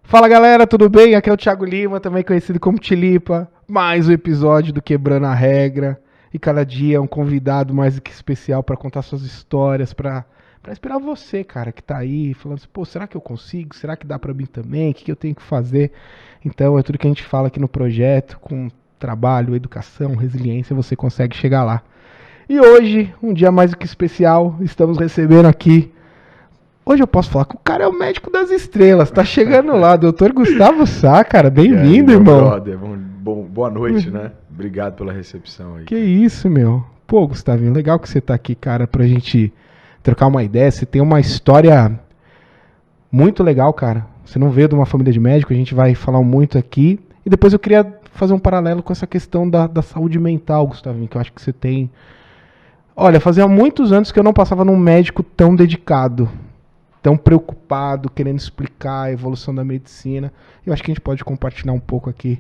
Fala galera, tudo bem? Aqui é o Thiago Lima, também conhecido como Tilipa. Mais um episódio do Quebrando a Regra. E cada dia um convidado mais do que especial para contar suas histórias, para inspirar você, cara, que tá aí falando assim, pô, será que eu consigo? Será que dá para mim também? O que eu tenho que fazer? Então é tudo que a gente fala aqui no projeto, com trabalho, educação, resiliência, você consegue chegar lá. E hoje, um dia mais do que especial, estamos recebendo aqui. Hoje eu posso falar que o cara é o médico das estrelas. Tá chegando lá, doutor Gustavo Sá, cara. Bem-vindo, irmão. Brother, boa noite, né? Obrigado pela recepção aí. Que isso, meu. Pô, Gustavinho, legal que você tá aqui, cara, pra gente trocar uma ideia. Você tem uma história muito legal, cara. Você não veio de uma família de médico, a gente vai falar muito aqui. E depois eu queria fazer um paralelo com essa questão da saúde mental, Gustavinho, que eu acho que você tem. Olha, fazia muitos anos que eu não passava num médico tão dedicado, tão preocupado, querendo explicar a evolução da medicina. Eu acho que a gente pode compartilhar um pouco aqui,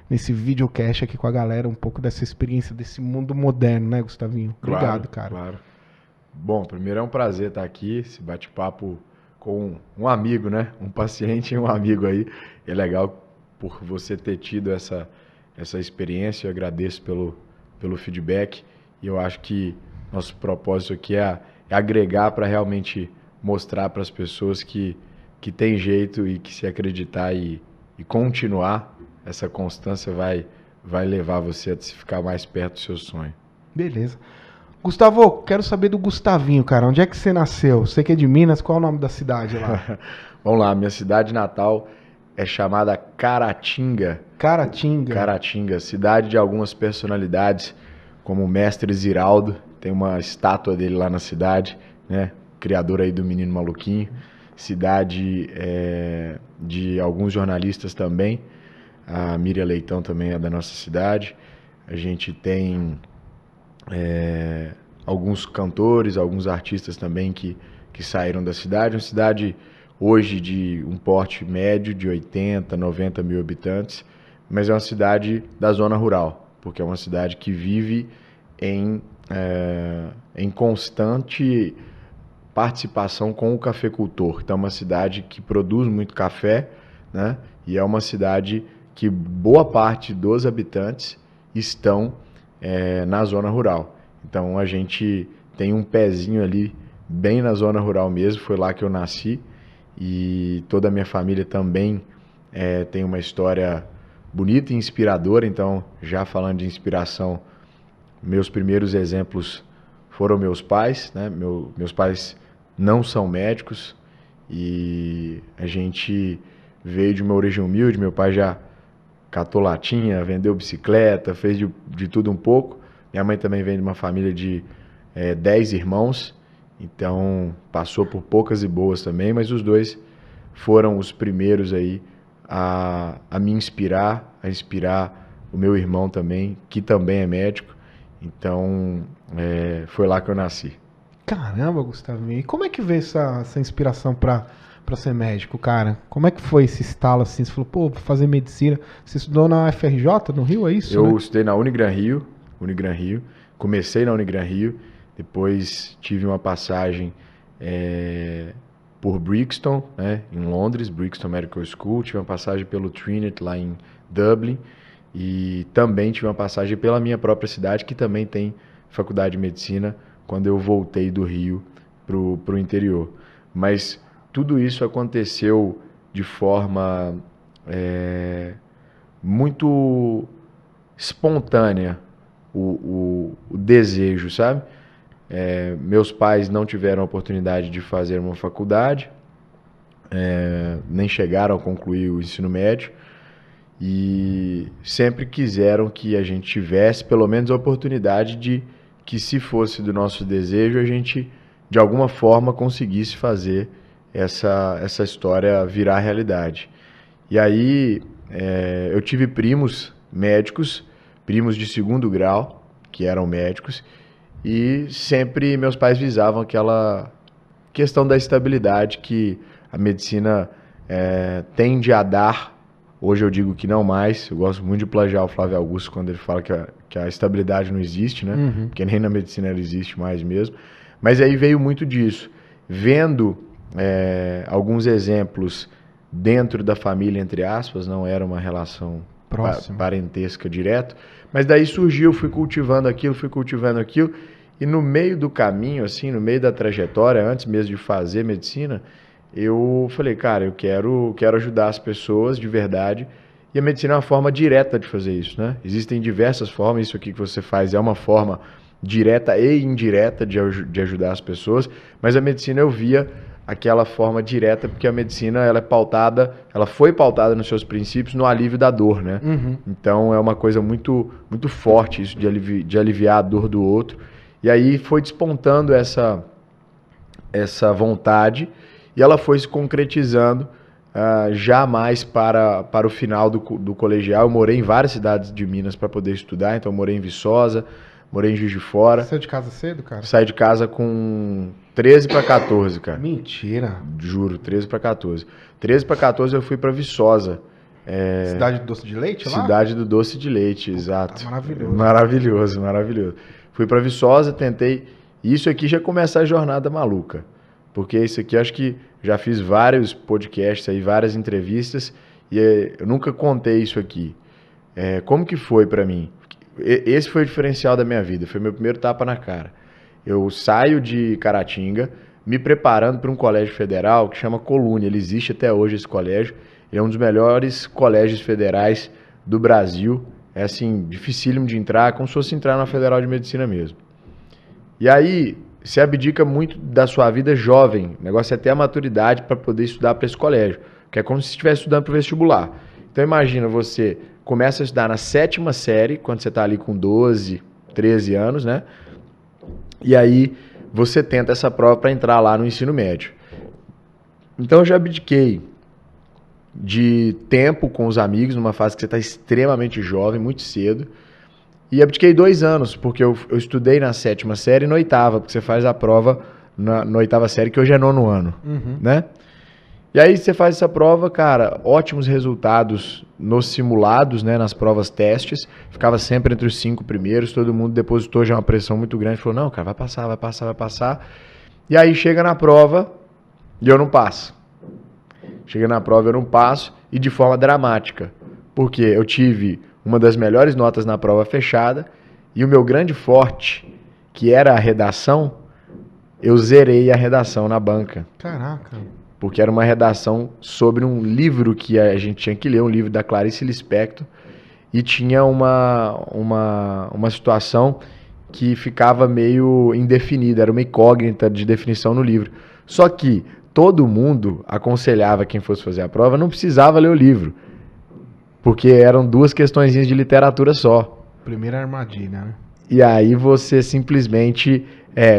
nesse videocast aqui com a galera, um pouco dessa experiência, desse mundo moderno, né, Gustavinho? Obrigado, cara. Claro. Bom, primeiro é um prazer estar aqui, esse bate-papo com um amigo, né? Um paciente e um amigo aí. É legal por você ter tido essa experiência, eu agradeço pelo feedback. E eu acho que nosso propósito aqui é agregar para realmente mostrar para as pessoas que tem jeito e que se acreditar e continuar, essa constância vai levar você a ficar mais perto do seu sonho. Beleza. Gustavo, quero saber do Gustavinho, cara. Onde é que você nasceu? Você que é de Minas, qual é o nome da cidade lá? Vamos lá, minha cidade natal é chamada Caratinga. Caratinga, cidade de algumas personalidades, como o mestre Ziraldo, tem uma estátua dele lá na cidade, né? Criador aí do Menino Maluquinho, cidade de alguns jornalistas também, a Miriam Leitão também é da nossa cidade, a gente tem alguns cantores, alguns artistas também que saíram da cidade, uma cidade hoje de um porte médio de 80, 90 mil habitantes, mas é uma cidade da zona rural, porque é uma cidade que vive em constante participação com o cafeicultor. Então é uma cidade que produz muito café, né? E é uma cidade que boa parte dos habitantes estão na zona rural. Então a gente tem um pezinho ali bem na zona rural mesmo, foi lá que eu nasci e toda a minha família também tem uma história bonita e inspiradora. Então, já falando de inspiração, meus primeiros exemplos foram meus pais, né? Meus pais não são médicos e a gente veio de uma origem humilde. Meu pai já catou latinha, vendeu bicicleta, fez de tudo um pouco. Minha mãe também vem de uma família de 10 irmãos, então passou por poucas e boas também, mas os dois foram os primeiros aí a me inspirar, a inspirar o meu irmão também, que também é médico. Então, foi lá que eu nasci. Caramba, Gustavinho. E como é que veio essa inspiração pra ser médico, cara? Como é que foi esse estalo assim? Você falou, pô, vou fazer medicina. Você estudou na UFRJ, no Rio, é isso? Eu estudei na Unigran Rio. Comecei na Unigran Rio. Depois tive uma passagem por Brixton, né, em Londres, Brixton Medical School. Tive uma passagem pelo Trinity lá em Dublin. E também tive uma passagem pela minha própria cidade, que também tem faculdade de medicina, quando eu voltei do Rio pro interior. Mas tudo isso aconteceu de forma muito espontânea, o desejo, sabe? Meus pais não tiveram a oportunidade de fazer uma faculdade, nem chegaram a concluir o ensino médio, e sempre quiseram que a gente tivesse pelo menos a oportunidade de que, se fosse do nosso desejo, a gente de alguma forma conseguisse fazer essa história virar realidade. E aí eu tive primos médicos, primos de segundo grau, que eram médicos, e sempre meus pais visavam aquela questão da estabilidade que a medicina tende a dar. Hoje eu digo que não mais. Eu gosto muito de plagiar o Flávio Augusto quando ele fala que a estabilidade não existe, né? Uhum. Porque nem na medicina ela existe mais mesmo. Mas aí veio muito disso. Vendo alguns exemplos dentro da família, entre aspas, não era uma relação parentesca direto, mas daí surgiu, fui cultivando aquilo, e no meio do caminho, assim, no meio da trajetória, antes mesmo de fazer medicina, eu falei, cara, eu quero ajudar as pessoas de verdade, e a medicina é uma forma direta de fazer isso, né? Existem diversas formas, isso aqui que você faz é uma forma direta e indireta de ajudar as pessoas, mas a medicina eu via aquela forma direta, porque a medicina ela foi pautada nos seus princípios no alívio da dor, né? Uhum. Então é uma coisa muito, muito forte isso de aliviar a dor do outro. E aí foi despontando essa vontade e ela foi se concretizando já mais para o final do colegial. Eu morei em várias cidades de Minas para poder estudar, então eu morei em Viçosa, morei em Juiz de Fora. Você saiu de casa cedo, cara? Saí de casa com 13 para 14, cara. Mentira. Juro, 13 para 14. 13 para 14 eu fui para Viçosa. Cidade do doce de leite lá? Cidade do doce de leite, exato. Maravilhoso. Maravilhoso, maravilhoso. Fui para Viçosa, tentei. Isso aqui já começa a jornada maluca. Porque isso aqui, acho que já fiz vários podcasts aí, várias entrevistas, e eu nunca contei isso aqui. Como que foi para mim? Esse foi o diferencial da minha vida, foi meu primeiro tapa na cara. Eu saio de Caratinga, me preparando para um colégio federal que chama Colônia. Ele existe até hoje, esse colégio. Ele é um dos melhores colégios federais do Brasil. É assim, dificílimo de entrar, como se fosse entrar na Federal de Medicina mesmo. E aí, você abdica muito da sua vida jovem. O negócio é ter a maturidade para poder estudar para esse colégio. Que é como se estivesse estudando para o vestibular. Então imagina, você começa a estudar na 7ª série, quando você está ali com 12, 13 anos, né? E aí você tenta essa prova para entrar lá no ensino médio. Então eu já abdiquei de tempo com os amigos, numa fase que você está extremamente jovem, muito cedo. E abdiquei 2 anos, porque eu estudei na 7ª série e na 8ª, porque você faz a prova na 8ª série, que hoje é 9º ano, né? E aí você faz essa prova, cara, ótimos resultados nos simulados, né, nas provas testes, ficava sempre entre os 5 primeiros, todo mundo depositou já uma pressão muito grande, falou, não, cara, vai passar, vai passar, vai passar. E aí chega na prova e eu não passo. Chega na prova, eu não passo, e de forma dramática, porque eu tive uma das melhores notas na prova fechada, e o meu grande forte, que era a redação, eu zerei a redação na banca. Caraca. Porque era uma redação sobre um livro que a gente tinha que ler, um livro da Clarice Lispector, e tinha uma situação que ficava meio indefinida, era uma incógnita de definição no livro. Só que todo mundo aconselhava quem fosse fazer a prova, não precisava ler o livro, porque eram 2 questõezinhas de literatura só. Primeira armadilha, né? E aí você simplesmente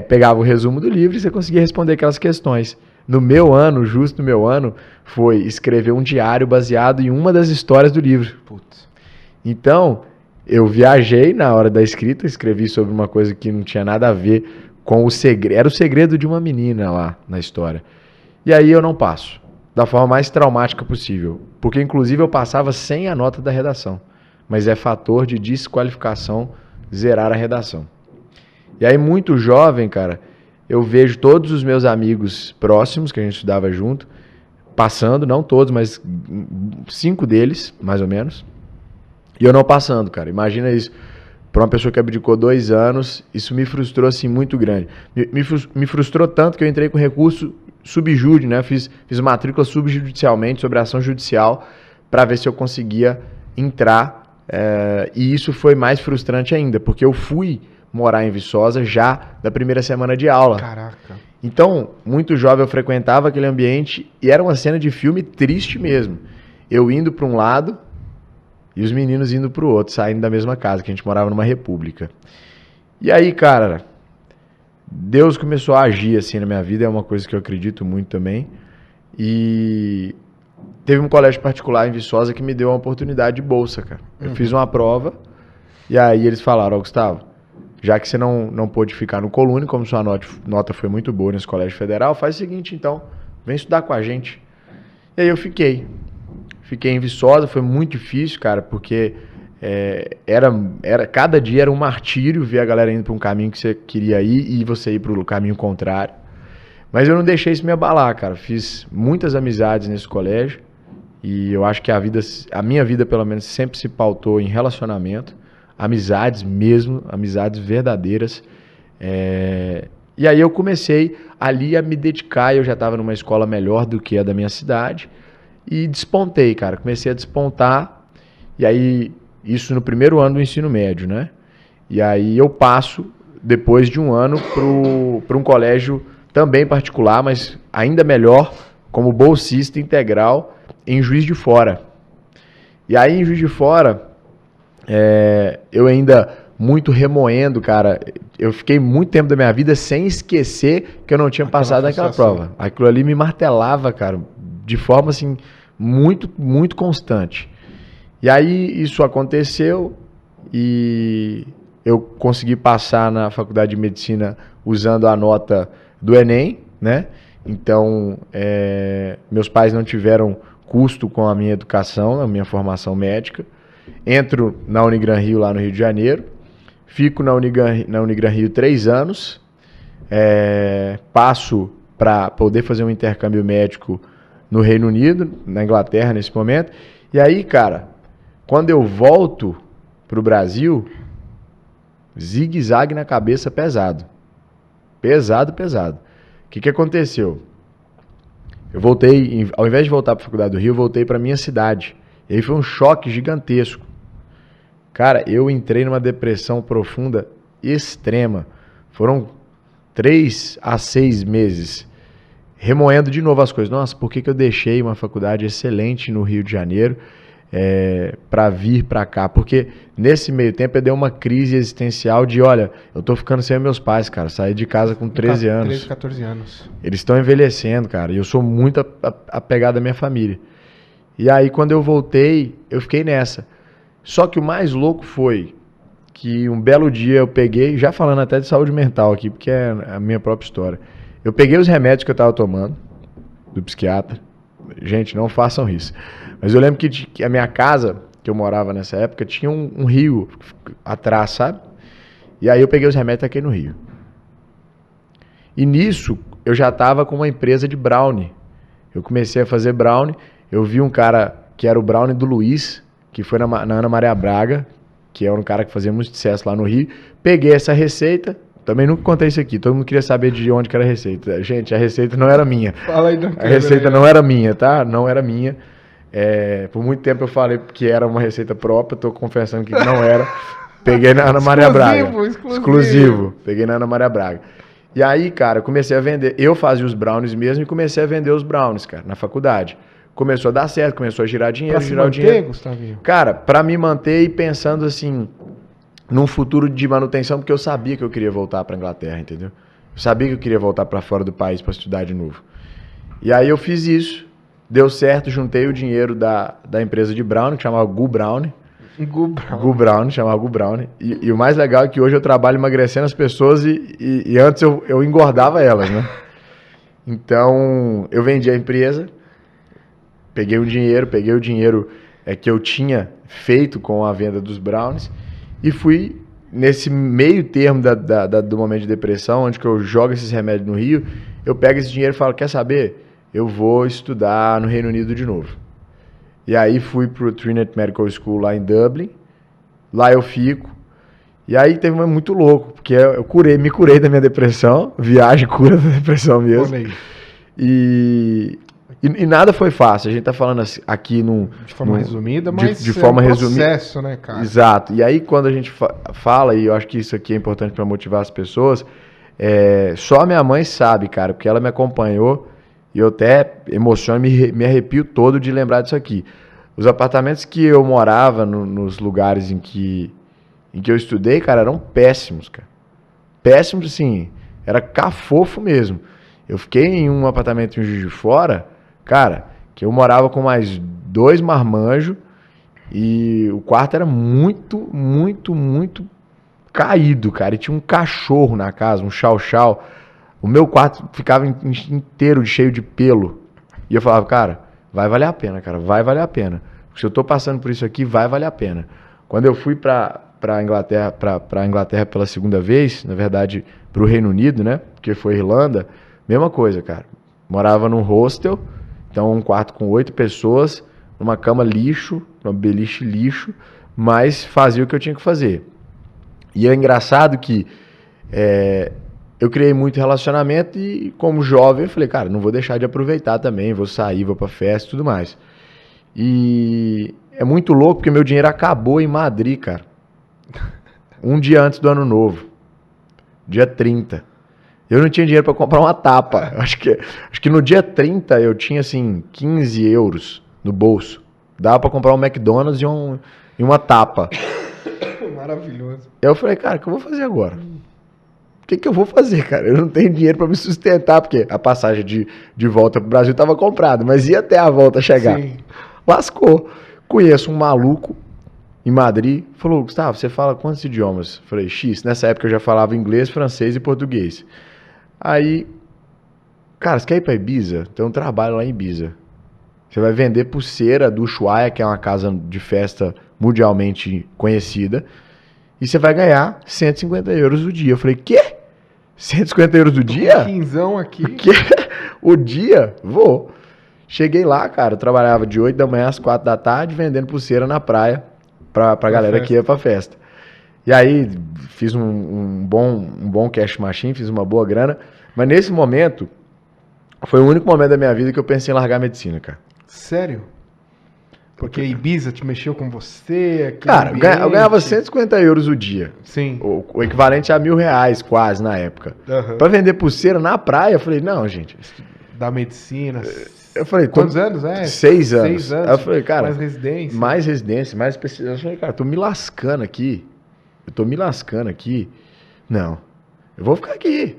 pegava o resumo do livro e você conseguia responder aquelas questões. No meu ano, justo no meu ano, foi escrever um diário baseado em uma das histórias do livro. Putz. Então, eu viajei na hora da escrita, escrevi sobre uma coisa que não tinha nada a ver com o segredo. Era o segredo de uma menina lá na história. E aí eu não passo, da forma mais traumática possível. Porque, inclusive, eu passava sem a nota da redação. Mas é fator de desqualificação zerar a redação. E aí, muito jovem, cara, eu vejo todos os meus amigos próximos, que a gente estudava junto, passando, não todos, mas 5 deles, mais ou menos. E eu não passando, cara. Imagina isso. Para uma pessoa que abdicou 2 anos, isso me frustrou, assim, muito grande. Me frustrou tanto que eu entrei com recurso subjúdice, né? Fiz matrícula subjudicialmente sobre ação judicial para ver se eu conseguia entrar. E isso foi mais frustrante ainda, porque eu fui morar em Viçosa já da primeira semana de aula. Caraca. Então, muito jovem, eu frequentava aquele ambiente e era uma cena de filme triste mesmo. Eu indo para um lado e os meninos indo para o outro, saindo da mesma casa, que a gente morava numa república. E aí, cara, Deus começou a agir assim na minha vida, é uma coisa que eu acredito muito também. E teve um colégio particular em Viçosa que me deu uma oportunidade de bolsa, cara. Eu fiz uma prova e aí eles falaram, ó, Gustavo, já que você não pôde ficar no Colune, como sua nota foi muito boa nesse colégio federal, faz o seguinte, então, vem estudar com a gente. E aí eu fiquei. Fiquei em Viçosa, foi muito difícil, cara, porque cada dia era um martírio ver a galera indo para um caminho que você queria ir e você ir para o caminho contrário. Mas eu não deixei isso me abalar, cara. Fiz muitas amizades nesse colégio e eu acho que a minha vida, pelo menos, sempre se pautou em relacionamento, amizades mesmo, amizades verdadeiras. E aí eu comecei ali a me dedicar, eu já estava numa escola melhor do que a da minha cidade e despontei, cara. Comecei a despontar e aí isso no primeiro ano do ensino médio, né? E aí eu passo, depois de um ano, para um colégio também particular, mas ainda melhor, como bolsista integral em Juiz de Fora. E aí em Juiz de Fora, eu ainda muito remoendo, cara, eu fiquei muito tempo da minha vida sem esquecer que eu não tinha passado naquela prova. Aquilo ali me martelava, cara, de forma assim, muito, muito constante. E aí isso aconteceu e eu consegui passar na faculdade de medicina usando a nota do Enem, né? Então, meus pais não tiveram custo com a minha educação, a minha formação médica. Entro na Unigran Rio, lá no Rio de Janeiro. Fico na Unigran Rio 3 anos. Passo para poder fazer um intercâmbio médico no Reino Unido, na Inglaterra nesse momento. E aí, cara, quando eu volto pro Brasil, zigue-zague na cabeça pesado. Pesado. O que aconteceu? Eu voltei, ao invés de voltar para a Faculdade do Rio, eu voltei para minha cidade. E aí foi um choque gigantesco. Cara, eu entrei numa depressão profunda extrema. Foram 3 a 6 meses remoendo de novo as coisas. Nossa, por que eu deixei uma faculdade excelente no Rio de Janeiro para vir para cá? Porque nesse meio tempo eu dei uma crise existencial de, olha, eu tô ficando sem meus pais, cara. Saí de casa com 13 anos. 13, 14 anos. Eles estão envelhecendo, cara. E eu sou muito apegado à minha família. E aí, quando eu voltei, eu fiquei nessa. Só que o mais louco foi que um belo dia eu peguei, já falando até de saúde mental aqui, porque é a minha própria história. Eu peguei os remédios que eu estava tomando, do psiquiatra. Gente, não façam isso. Mas eu lembro que a minha casa, que eu morava nessa época, tinha um rio atrás, sabe? E aí eu peguei os remédios e taquei no rio. E nisso, eu já estava com uma empresa de brownie. Eu comecei a fazer brownie. Eu vi um cara que era o brownie do Luiz, que foi na Ana Maria Braga, que é um cara que fazia muito sucesso lá no Rio. Peguei essa receita. Também nunca contei isso aqui. Todo mundo queria saber de onde que era a receita. Gente, a receita não era minha. Fala aí, a receita não era minha, tá? Não era minha. Por muito tempo eu falei que era uma receita própria. Tô confessando que não era. Peguei na Ana Maria Braga. Exclusivo. Peguei na Ana Maria Braga. E aí, cara, eu comecei a vender. Eu fazia os brownies mesmo e comecei a vender os brownies, cara, na faculdade. Começou a dar certo, começou a girar dinheiro, o dinheiro. Gustavinho? Cara, pra me manter e pensando assim, num futuro de manutenção, porque eu sabia que eu queria voltar pra Inglaterra, entendeu? Eu sabia que eu queria voltar pra fora do país pra estudar de novo. E aí eu fiz isso, deu certo, juntei o dinheiro da empresa de brownie, que chamava Gu Brownie. Gu Brownie, chamava Gu Brownie. E o mais legal é que hoje eu trabalho emagrecendo as pessoas e antes eu engordava elas, né? Então, eu vendi a empresa, peguei o dinheiro que eu tinha feito com a venda dos brownies e fui nesse meio termo do momento de depressão, onde que eu jogo esses remédios no Rio, eu pego esse dinheiro e falo, quer saber? Eu vou estudar no Reino Unido de novo. E aí fui pro Trinity Medical School lá em Dublin, lá eu fico, e aí teve muito louco, porque eu me curei da minha depressão, viagem cura da depressão mesmo. E nada foi fácil, a gente tá falando aqui de forma resumida, mas de forma resumida. Processo, né, cara? Exato. E aí quando a gente fala, e eu acho que isso aqui é importante para motivar as pessoas, só a minha mãe sabe, cara, porque ela me acompanhou e eu até emociono, me arrepio todo de lembrar disso aqui. Os apartamentos que eu morava nos lugares em que eu estudei, cara, eram péssimos, cara. Péssimos, assim, era cafofo mesmo. Eu fiquei em um apartamento em Juiz de Fora, cara, que eu morava com mais 2 marmanjos e o quarto era muito, muito, muito caído, cara. E tinha um cachorro na casa, um chau-chau. O meu quarto ficava inteiro cheio de pelo. E eu falava, cara, vai valer a pena, cara, vai valer a pena. Se eu tô passando por isso aqui, vai valer a pena. Quando eu fui pra Inglaterra pela segunda vez, na verdade, pro Reino Unido, né? Porque foi Irlanda, mesma coisa, cara. Morava num hostel, então um quarto com 8 pessoas, numa cama lixo, uma beliche lixo, mas fazia o que eu tinha que fazer. E é engraçado que eu criei muito relacionamento e, como jovem, eu falei, cara, não vou deixar de aproveitar também, vou sair, vou pra festa e tudo mais. E é muito louco porque meu dinheiro acabou em Madrid, cara. Um dia antes do ano novo. Dia 30. Eu não tinha dinheiro pra comprar uma tapa. Acho que no dia 30 eu tinha, assim, 15 euros no bolso. Dava pra comprar um McDonald's e uma tapa. Maravilhoso. Eu falei, cara, o que eu vou fazer agora? O que eu vou fazer, cara? Eu não tenho dinheiro pra me sustentar, porque a passagem de volta pro Brasil tava comprada, mas ia até a volta chegar. Sim. Lascou. Conheço um maluco em Madrid. Falou, Gustavo, você fala quantos idiomas? Falei, X. Nessa época eu já falava inglês, francês e português. Aí, cara, você quer ir pra Ibiza? Tem um trabalho lá em Ibiza. Você vai vender pulseira do Ushuaia, que é uma casa de festa mundialmente conhecida, e você vai ganhar 150 euros o dia. Eu falei, quê? 150 euros o dia? Quinzão aqui. O quê? O dia? Vou. Cheguei lá, cara, eu trabalhava de 8 da manhã às 4 da tarde, vendendo pulseira na praia pra galera que ia pra festa. E aí, fiz um bom cash machine, fiz uma boa grana, mas nesse momento, foi o único momento da minha vida que eu pensei em largar a medicina, cara. Sério? Porque Ibiza te mexeu com você? Cara, eu ganhava 150 euros o dia. Sim. O equivalente a R$1.000 quase na época. Uhum. Pra vender pulseira na praia, eu falei, não, gente. Da medicina. Eu falei, quantos anos? 6 anos. 6 anos. Aí eu falei, cara. Mais residência. Mais especialização. Eu falei, cara, tô me lascando aqui. Não. Eu vou ficar aqui.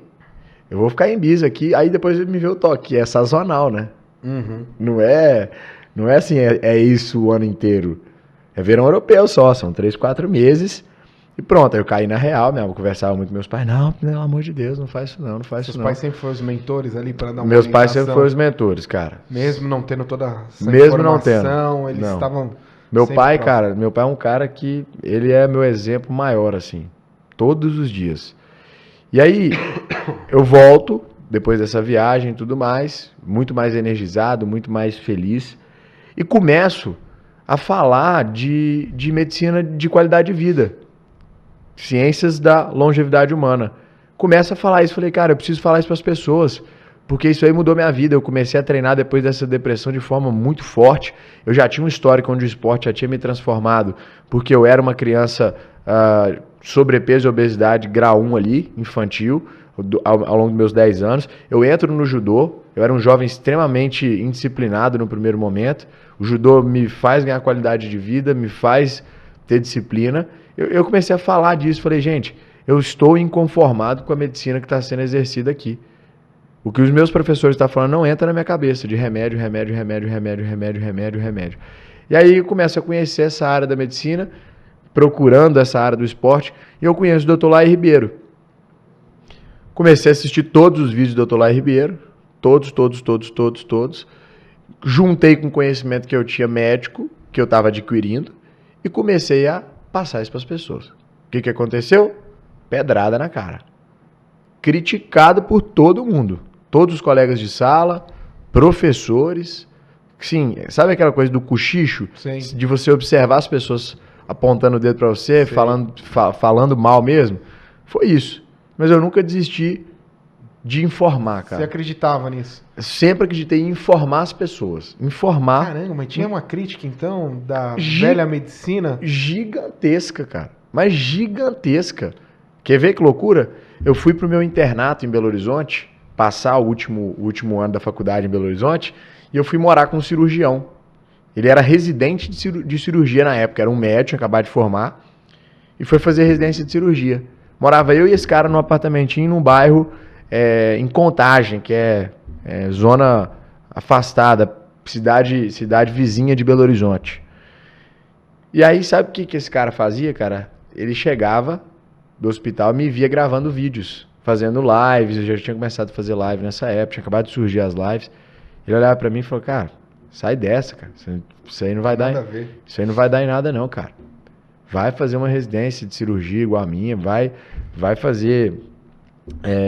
Eu vou ficar em Ibiza aqui. Aí depois me vê o toque. É sazonal, né? Uhum. Não é assim, é isso o ano inteiro. É verão europeu só. São 3, 4 meses. E pronto, aí eu caí na real, minha avó conversava muito com meus pais. Não, pelo amor de Deus, não faz isso não, Seus pais sempre foram os mentores ali para dar uma Meus pais orientação? sempre foram os mentores, cara. Mesmo não tendo toda essa Mesmo informação, não tendo. eles Não. estavam Meu sempre pai, próximos. cara, meu pai é um cara que ele é meu exemplo maior, assim, todos os dias. E aí, eu volto, depois dessa viagem e tudo mais, muito mais energizado, muito mais feliz, e começo a falar de medicina de qualidade de vida. Ciências da longevidade humana. Começa a falar isso, falei, cara, eu preciso falar isso para as pessoas, porque isso aí mudou minha vida. Eu comecei a treinar depois dessa depressão de forma muito forte. Eu já tinha um histórico onde o esporte já tinha me transformado, porque eu era uma criança sobrepeso e obesidade grau 1 ali, infantil, ao longo dos meus 10 anos. Eu entro no judô, eu era um jovem extremamente indisciplinado no primeiro momento. O judô me faz ganhar qualidade de vida, me faz ter disciplina. Eu comecei a falar disso, falei, gente, eu estou inconformado com a medicina que está sendo exercida aqui. O que os meus professores estão falando não entra na minha cabeça, de remédio. E aí eu começo a conhecer essa área da medicina, procurando essa área do esporte, e eu conheço o Dr. Lai Ribeiro. Comecei a assistir todos os vídeos do Dr. Lai Ribeiro, todos. Juntei com o conhecimento que eu tinha médico, que eu estava adquirindo, e comecei a passar isso para as pessoas. O que aconteceu? Pedrada na cara. Criticado por todo mundo. Todos os colegas de sala, professores. Sim, sabe aquela coisa do cochicho? Sim. De você observar as pessoas apontando o dedo para você, falando mal mesmo? Foi isso. Mas eu nunca desisti de informar, cara. Você acreditava nisso? Eu sempre acreditei em informar as pessoas. Informar. Caramba, mas tinha uma crítica, então, da velha medicina? Gigantesca, cara. Mas gigantesca. Quer ver que loucura? Eu fui pro meu internato em Belo Horizonte, passar o último ano da faculdade em Belo Horizonte, e eu fui morar com um cirurgião. Ele era residente de cirurgia na época, era um médico, acabado de formar, e foi fazer residência de cirurgia. Morava eu e esse cara num apartamentinho num bairro em Contagem, que é zona afastada, cidade vizinha de Belo Horizonte. E aí, sabe o que esse cara fazia, cara? Ele chegava do hospital e me via gravando vídeos, fazendo lives. Eu já tinha começado a fazer live nessa época, tinha acabado de surgir as lives. Ele olhava pra mim e falou, cara, sai dessa, cara. Isso aí não vai dar. Isso aí não vai dar em nada, não, cara. Vai fazer uma residência de cirurgia igual a minha, vai fazer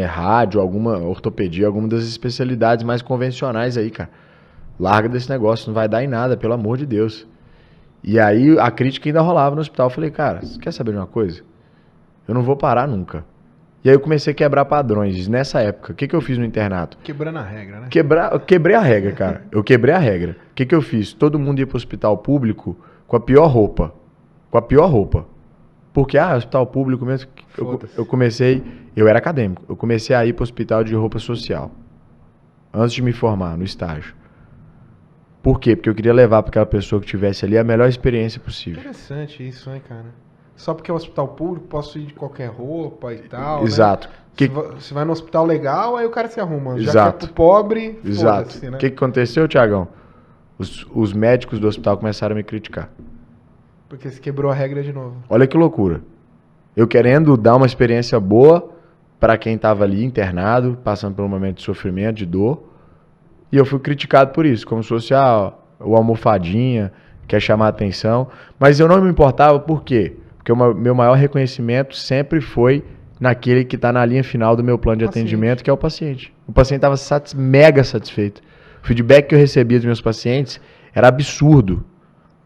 rádio, alguma ortopedia, alguma das especialidades mais convencionais aí, cara. Larga desse negócio, não vai dar em nada, pelo amor de Deus. E aí a crítica ainda rolava no hospital. Eu falei, cara, você quer saber de uma coisa? Eu não vou parar nunca. E aí eu comecei a quebrar padrões. Nessa época, o que eu fiz no internato? Quebrando a regra, né? Eu quebrei a regra, cara. Eu quebrei a regra. O que eu fiz? Todo mundo ia pro hospital público com a pior roupa. Com a pior roupa. Porque, hospital público mesmo. Eu era acadêmico. Eu comecei a ir pro hospital de roupa social. Antes de me formar no estágio. Por quê? Porque eu queria levar para aquela pessoa que tivesse ali a melhor experiência possível. Interessante isso, né, cara? Só porque é um hospital público, posso ir de qualquer roupa e tal, Exato. Né? Você vai no hospital legal, aí o cara se arruma. Exato. Já que é pro pobre, exato. Né? O que aconteceu, Tiagão? Os médicos do hospital começaram a me criticar. Porque você quebrou a regra de novo. Olha que loucura. Eu querendo dar uma experiência boa para quem estava ali internado, passando por um momento de sofrimento, de dor. E eu fui criticado por isso, como se fosse o almofadinha, quer chamar a atenção. Mas eu não me importava, por quê? Porque o meu maior reconhecimento sempre foi naquele que está na linha final do meu plano de atendimento, que é o paciente. O paciente estava mega satisfeito. O feedback que eu recebia dos meus pacientes era absurdo.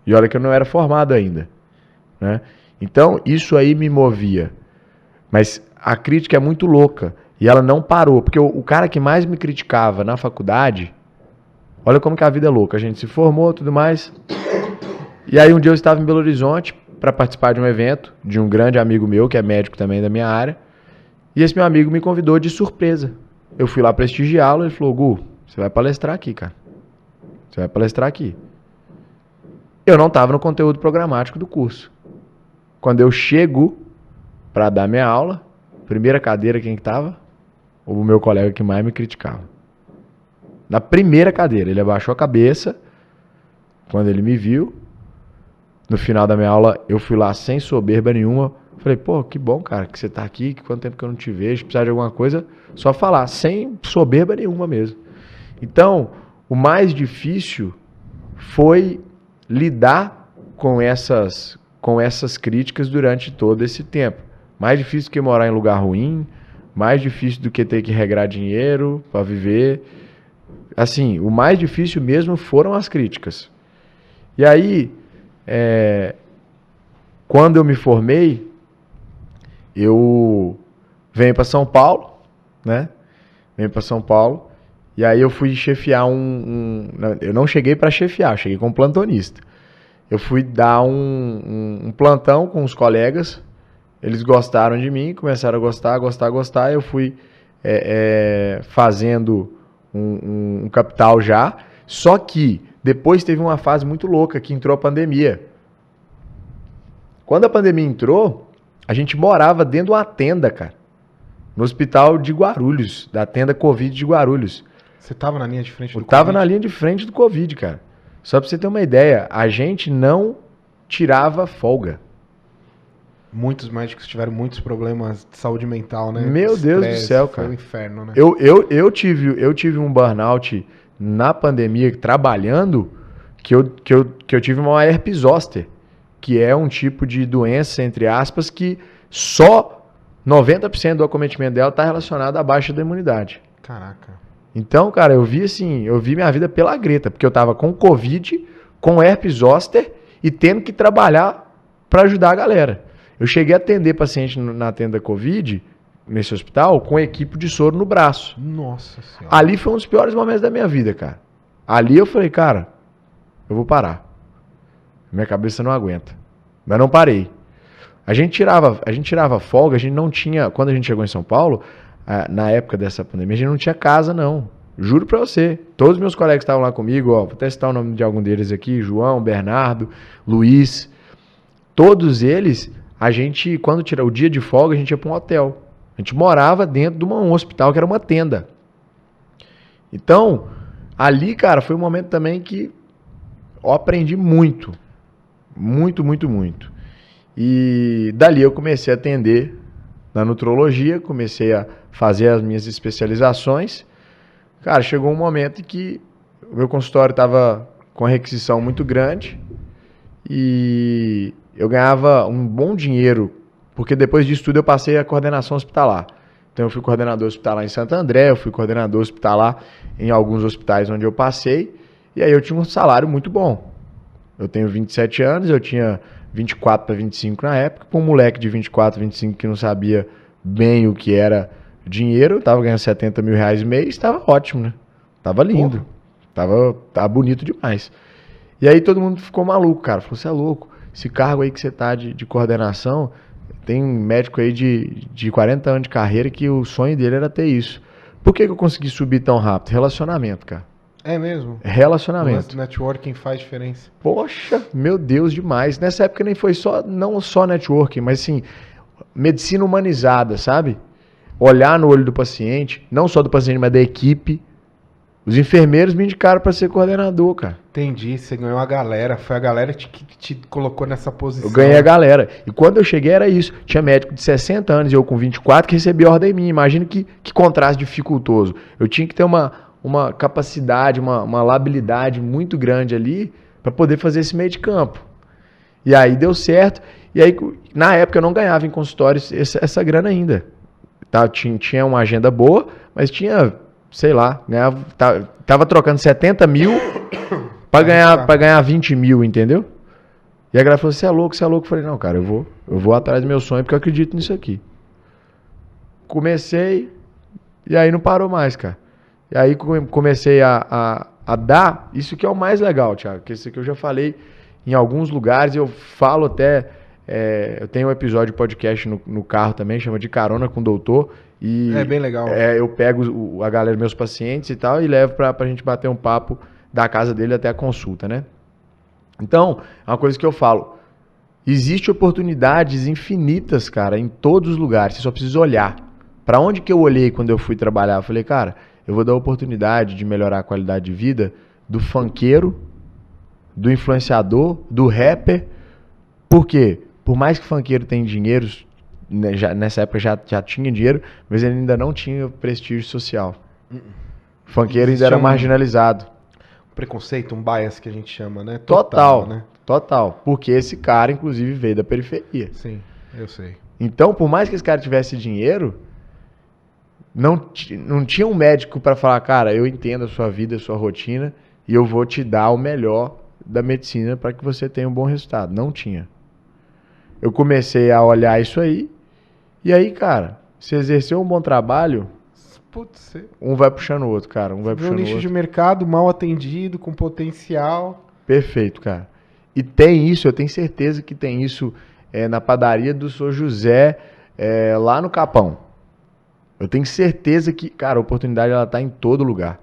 E olha que eu não era formado ainda. Né? Então, isso aí me movia. Mas a crítica é muito louca. E ela não parou, porque o cara que mais me criticava na faculdade, olha como que a vida é louca, a gente se formou e tudo mais. E aí um dia eu estava em Belo Horizonte para participar de um evento de um grande amigo meu, que é médico também da minha área, e esse meu amigo me convidou de surpresa. Eu fui lá prestigiá-lo, ele falou, Gu, você vai palestrar aqui, cara. Você vai palestrar aqui. Eu não estava no conteúdo programático do curso. Quando eu chego para dar minha aula, primeira cadeira, quem que estava? O meu colega que mais me criticava. Na primeira cadeira, ele abaixou a cabeça. Quando ele me viu, no final da minha aula, eu fui lá sem soberba nenhuma. Falei, pô, que bom, cara, que você tá aqui, que quanto tempo que eu não te vejo, se precisar de alguma coisa, só falar, sem soberba nenhuma mesmo. Então, o mais difícil foi lidar com essas críticas durante todo esse tempo. Mais difícil que morar em lugar ruim, mais difícil do que ter que regrar dinheiro para viver. Assim, o mais difícil mesmo foram as críticas. E aí, quando eu me formei, eu venho para São Paulo, né? Venho para São Paulo, e aí eu fui chefiar eu não cheguei para chefiar, eu cheguei como plantonista. Eu fui dar um plantão com os colegas. Eles gostaram de mim, começaram a gostar. Eu fui fazendo um capital já. Só que depois teve uma fase muito louca que entrou a pandemia. Quando a pandemia entrou, a gente morava dentro de uma tenda, cara. No hospital de Guarulhos, da tenda Covid de Guarulhos. Você estava na linha de frente do Covid? Eu estava na linha de frente do Covid, cara. Só pra você ter uma ideia, a gente não tive folga. Muitos médicos tiveram muitos problemas de saúde mental, né? Meu Deus do céu, cara. Foi um inferno, né? Eu tive um burnout na pandemia trabalhando que eu tive uma herpes zoster, que é um tipo de doença, entre aspas, que só 90% do acometimento dela está relacionado à baixa da imunidade. Caraca. Então, cara, eu vi minha vida pela greta, porque eu tava com Covid, com herpes zoster e tendo que trabalhar para ajudar a galera. Eu cheguei a atender paciente na tenda Covid, nesse hospital, com equipe de soro no braço. Nossa Senhora. Ali foi um dos piores momentos da minha vida, cara. Ali eu falei, cara, eu vou parar. Minha cabeça não aguenta. Mas não parei. A gente tirava folga, a gente não tinha... Quando a gente chegou em São Paulo, na época dessa pandemia, a gente não tinha casa, não. Juro pra você. Todos os meus colegas estavam lá comigo, ó, vou testar o nome de algum deles aqui, João, Bernardo, Luiz. Todos eles, a gente, quando tirava o dia de folga, a gente ia para um hotel. A gente morava dentro de um hospital que era uma tenda. Então, Ali, cara, foi um momento também que eu aprendi muito. Muito, muito, muito. E dali eu comecei a atender na nutrologia, comecei a fazer as minhas especializações. Cara, chegou um momento em que o meu consultório estava com requisição muito grande e eu ganhava um bom dinheiro, porque depois disso tudo eu passei a coordenação hospitalar. Então eu fui coordenador hospitalar em Santo André, eu fui coordenador hospitalar em alguns hospitais onde eu passei, e aí eu tinha um salário muito bom. Eu tenho 27 anos, eu tinha 24 para 25 na época, com um moleque de 24, 25 que não sabia bem o que era dinheiro, eu tava ganhando 70 mil reais mês, tava ótimo, né? Tava lindo, tava bonito demais. E aí todo mundo ficou maluco, cara, falou, você é louco, esse cargo aí que você tá de coordenação, tem um médico aí de 40 anos de carreira que o sonho dele era ter isso. Por que eu consegui subir tão rápido? Relacionamento, cara. É mesmo? Relacionamento. O networking faz diferença. Poxa, meu Deus, demais. Nessa época nem foi não só networking, mas assim, medicina humanizada, sabe? Olhar no olho do paciente, não só do paciente, mas da equipe. Os enfermeiros me indicaram para ser coordenador, cara. Entendi, você ganhou a galera, foi a galera que te colocou nessa posição. Eu ganhei a galera. E quando eu cheguei era isso. Tinha médico de 60 anos e eu com 24 que recebia ordem minha. Imagina que contraste dificultoso. Eu tinha que ter uma capacidade, uma labilidade muito grande ali para poder fazer esse meio de campo. E aí deu certo. E aí, na época, eu não ganhava em consultórios essa grana ainda. Tá? Tinha uma agenda boa, mas tinha, sei lá, tava trocando 70 mil para ganhar 20 mil, entendeu? E a galera falou, você é louco, você é louco. Eu falei, não, cara, eu vou atrás do meu sonho porque eu acredito nisso aqui. Comecei e aí não parou mais, cara. E aí comecei a dar, isso que é o mais legal, Thiago, que isso aqui eu já falei em alguns lugares, eu falo até, eu tenho um episódio de podcast no carro também, chama de Carona com o Doutor, e é bem legal. Eu pego a galera, meus pacientes e tal, e levo pra gente bater um papo da casa dele até a consulta, né? Então, é uma coisa que eu falo, existe oportunidades infinitas, cara, em todos os lugares, você só precisa olhar. Pra onde que eu olhei quando eu fui trabalhar? Eu falei, cara, eu vou dar a oportunidade de melhorar a qualidade de vida do funkeiro, do influenciador, do rapper. Por quê? Por mais que funkeiro tenha dinheiro, né, nessa época já tinha dinheiro, mas ele ainda não tinha prestígio social. Funkeiro ainda era marginalizado. Preconceito, um bias que a gente chama, né? Total, né? Total. Porque esse cara, inclusive, veio da periferia. Sim, eu sei. Então, por mais que esse cara tivesse dinheiro, não tinha um médico para falar, cara, eu entendo a sua vida, a sua rotina, e eu vou te dar o melhor da medicina para que você tenha um bom resultado. Não tinha. Eu comecei a olhar isso aí, e aí, cara, se exerceu um bom trabalho, putz, um vai puxando o outro, cara. Um vai puxando o outro. Um nicho de mercado mal atendido, com potencial. Perfeito, cara. E tem isso, eu tenho certeza que tem isso na padaria do Sr. José, lá no Capão. Eu tenho certeza que, cara, a oportunidade ela tá em todo lugar.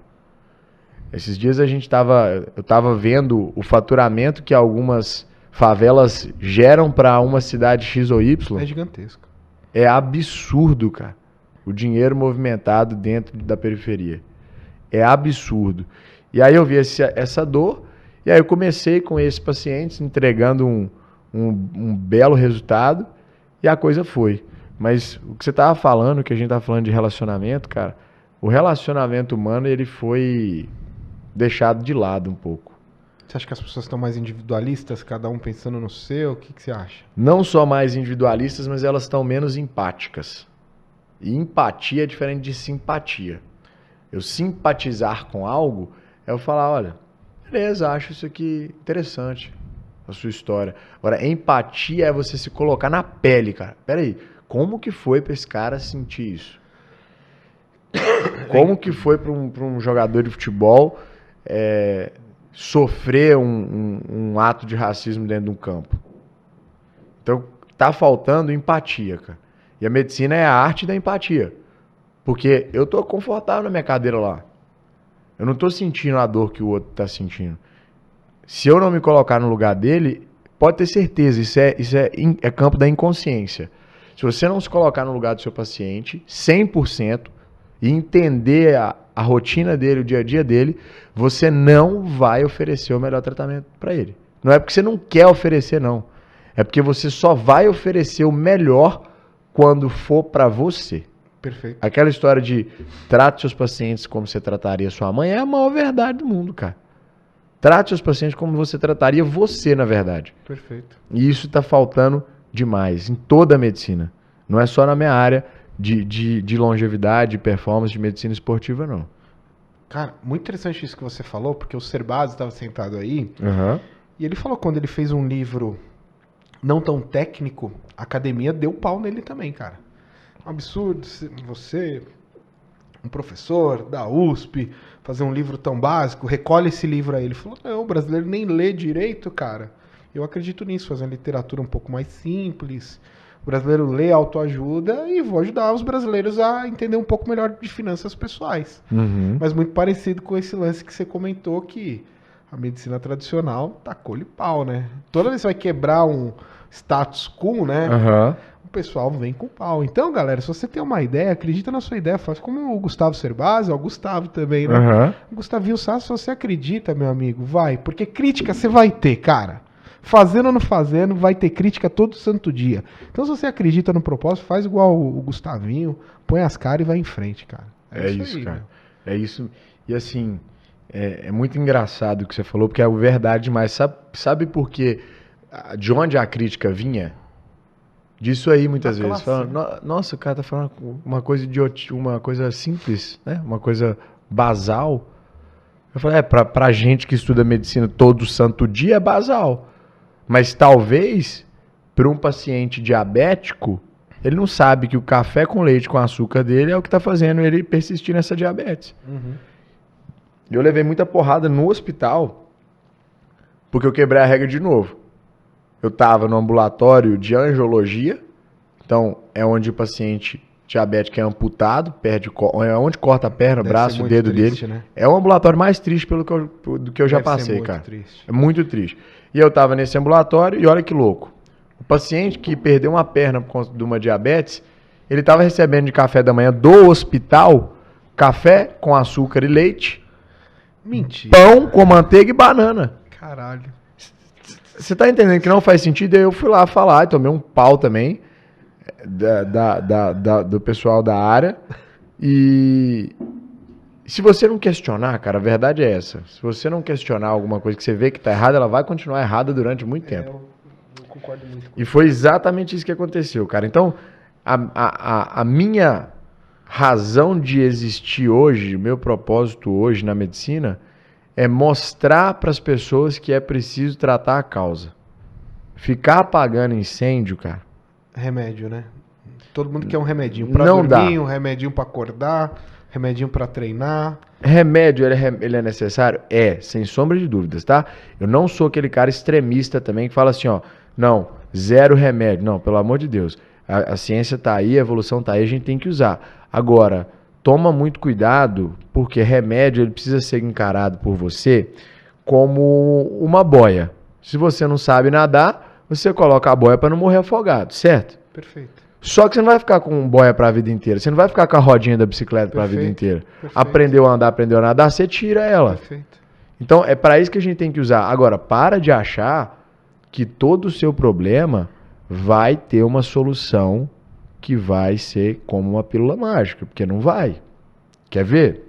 Esses dias eu tava vendo o faturamento que algumas favelas geram para uma cidade X ou Y. É gigantesco. É absurdo, cara. O dinheiro movimentado dentro da periferia. É absurdo. E aí eu vi essa dor, e aí eu comecei com esses pacientes entregando um belo resultado, e a coisa foi. Mas o que você estava falando, que a gente estava falando de relacionamento, cara, o relacionamento humano, ele foi deixado de lado um pouco. Você acha que as pessoas estão mais individualistas, cada um pensando no seu? O que você acha? Não só mais individualistas, mas elas estão menos empáticas. E empatia é diferente de simpatia. Eu simpatizar com algo é eu falar, olha, beleza, acho isso aqui interessante, a sua história. Agora, empatia é você se colocar na pele, cara. Peraí, como que foi para esse cara sentir isso? Como que foi para um jogador de futebol sofrer um ato de racismo dentro de um campo? Então, tá faltando empatia, cara. E a medicina é a arte da empatia. Porque eu tô confortável na minha cadeira lá. Eu não tô sentindo a dor que o outro tá sentindo. Se eu não me colocar no lugar dele, pode ter certeza, isso é campo da inconsciência. Se você não se colocar no lugar do seu paciente, 100%, e entender a rotina dele, o dia a dia dele, você não vai oferecer o melhor tratamento para ele. Não é porque você não quer oferecer, não. É porque você só vai oferecer o melhor quando for para você. Perfeito. Aquela história de trate seus pacientes como você trataria sua mãe é a maior verdade do mundo, cara. Trate seus pacientes como você trataria você, na verdade. Perfeito. E isso está faltando demais em toda a medicina. Não é só na minha área de longevidade, de performance, de medicina esportiva, não. Cara, muito interessante isso que você falou, porque o Serbaz estava sentado aí, Uhum. e ele falou que quando ele fez um livro não tão técnico, a academia deu pau nele também, cara. Um absurdo você, um professor da USP, fazer um livro tão básico, recolhe esse livro aí. Ele falou, não, o brasileiro nem lê direito, cara. Eu acredito nisso, fazer uma literatura um pouco mais simples. O brasileiro lê autoajuda e vou ajudar os brasileiros a entender um pouco melhor de finanças pessoais. Uhum. Mas muito parecido com esse lance que você comentou, que a medicina tradicional tacou-lhe pau, né? Toda vez que você vai quebrar um status quo, né? Uhum. O pessoal vem com pau. Então, galera, se você tem uma ideia, acredita na sua ideia. Faz como o Gustavo Cerbasi, o Gustavo também, né? Uhum. O Gustavinho Sá, se você acredita, meu amigo, vai. Porque crítica você vai ter, cara. Fazendo ou não fazendo, vai ter crítica todo santo dia. Então, se você acredita no propósito, faz igual o Gustavinho, põe as caras e vai em frente, cara. É isso, aí, cara. meu. É isso. E assim, é muito engraçado o que você falou, porque é verdade demais. Sabe por quê? De onde a crítica vinha? Disso aí, muitas Da vezes. classe, Falando, nossa, o cara tá falando uma coisa idiota, uma coisa simples, né? Uma coisa basal. Eu falei, pra gente que estuda medicina todo santo dia é basal. Mas talvez, para um paciente diabético, ele não sabe que o café com leite com açúcar dele é o que está fazendo ele persistir nessa diabetes. Uhum. Eu levei muita porrada no hospital porque eu quebrei a regra de novo. Eu estava no ambulatório de angiologia, então é onde o paciente diabético é amputado, é onde corta a perna, o Deve braço, ser o muito dedo triste, dele. né? É o ambulatório mais triste do que eu já Deve ser passei, muito cara. triste. É muito triste. E eu estava nesse ambulatório e olha que louco. O paciente que perdeu uma perna por conta de uma diabetes, ele estava recebendo de café da manhã do hospital café com açúcar e leite, Mentira. pão com manteiga e banana. Caralho. Você tá entendendo que não faz sentido? Aí eu fui lá falar, tomei um pau também do pessoal da área. E se você não questionar, cara, a verdade é essa. Se você não questionar alguma coisa que você vê que tá errada, ela vai continuar errada durante muito tempo. Eu concordo muito com E foi exatamente isso que aconteceu, cara. Então, a minha razão de existir hoje, o meu propósito hoje na medicina, é mostrar para as pessoas que é preciso tratar a causa. Ficar apagando incêndio, cara. remédio, né? Todo mundo quer um remedinho pra Não dormir, dá. um remedinho pra acordar, remedinho pra treinar. Remédio, ele é necessário? É, sem sombra de dúvidas, tá? Eu não sou aquele cara extremista também que fala assim, ó, não, zero remédio. Não, pelo amor de Deus. A ciência tá aí, a evolução tá aí, a gente tem que usar. Agora, toma muito cuidado, porque remédio ele precisa ser encarado por você como uma boia. Se você não sabe nadar, você coloca a boia para não morrer afogado, certo? Perfeito. Só que você não vai ficar com boia para a vida inteira. Você não vai ficar com a rodinha da bicicleta para a vida Perfeito, inteira. perfeito. Aprendeu a andar, aprendeu a nadar, você tira ela. Perfeito. Então, é para isso que a gente tem que usar. Agora, para de achar que todo o seu problema vai ter uma solução que vai ser como uma pílula mágica, porque não vai. Quer ver?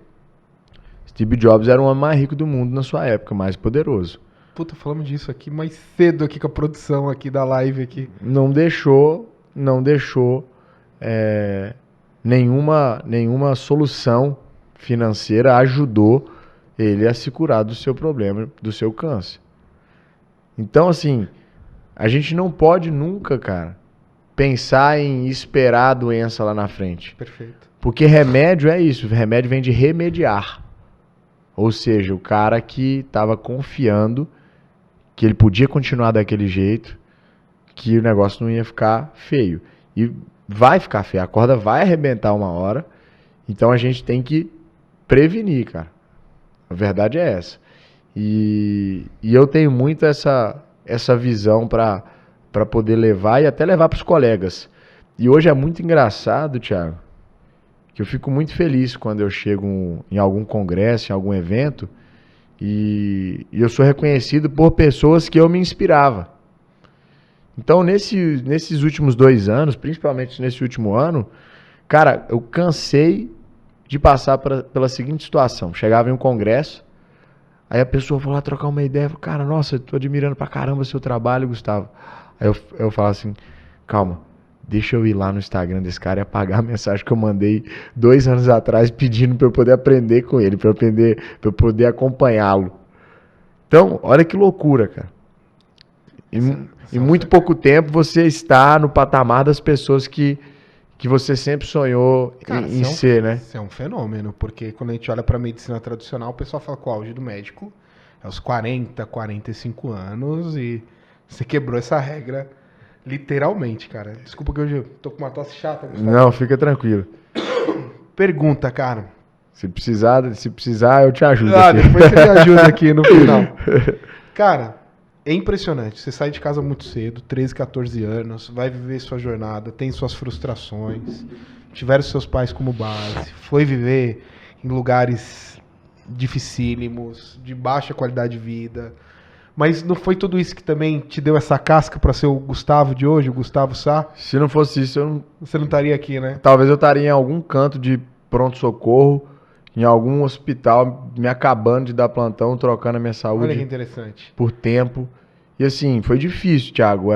Steve Jobs era o homem mais rico do mundo na sua época, mais poderoso. Puta, falamos disso aqui mais cedo aqui com a produção aqui da live aqui. Não deixou nenhuma solução financeira ajudou ele a se curar do seu problema, do seu câncer. Então, assim, a gente não pode nunca, cara, pensar em esperar a doença lá na frente. Perfeito. Porque remédio é isso, remédio vem de remediar. Ou seja, o cara que estava confiando que ele podia continuar daquele jeito, que o negócio não ia ficar feio. E vai ficar feio, a corda vai arrebentar uma hora, então a gente tem que prevenir, cara. A verdade é essa. E eu tenho muito essa visão para poder levar e até levar para os colegas. E hoje é muito engraçado, Thiago, que eu fico muito feliz quando eu chego em algum congresso, em algum evento, e eu sou reconhecido por pessoas que eu me inspirava. Então, nesses últimos 2 anos, principalmente nesse último ano, cara, eu cansei de passar pela seguinte situação. Chegava em um congresso, aí a pessoa foi lá trocar uma ideia, falou, cara, nossa, eu tô admirando pra caramba seu trabalho, Gustavo. Aí eu falo assim, calma, deixa eu ir lá no Instagram desse cara e apagar a mensagem que eu mandei 2 anos atrás pedindo pra eu poder aprender com ele, pra eu poder acompanhá-lo. Então, olha que loucura, cara. Em muito pouco tempo você está no patamar das pessoas que você sempre sonhou Cara, em ser, né? Isso é um fenômeno, porque quando a gente olha pra medicina tradicional, o pessoal fala que o auge do médico é aos 40, 45 anos e você quebrou essa regra literalmente, cara. Desculpa que hoje eu tô com uma tosse chata, Gustavo. Não, fica tranquilo. Pergunta, cara. Se precisar, eu te ajudo. Ah, aqui. depois você me ajuda aqui no final. Cara, é impressionante. Você sai de casa muito cedo, 13, 14 anos, vai viver sua jornada, tem suas frustrações, tiveram seus pais como base, foi viver em lugares dificílimos, de baixa qualidade de vida. Mas não foi tudo isso que também te deu essa casca pra ser o Gustavo de hoje, o Gustavo Sá? Se não fosse isso, Você não estaria aqui, né? talvez eu estaria em algum canto de pronto-socorro, em algum hospital, me acabando de dar plantão, trocando a minha saúde. Olha que interessante. Por tempo. E assim, foi difícil, Thiago,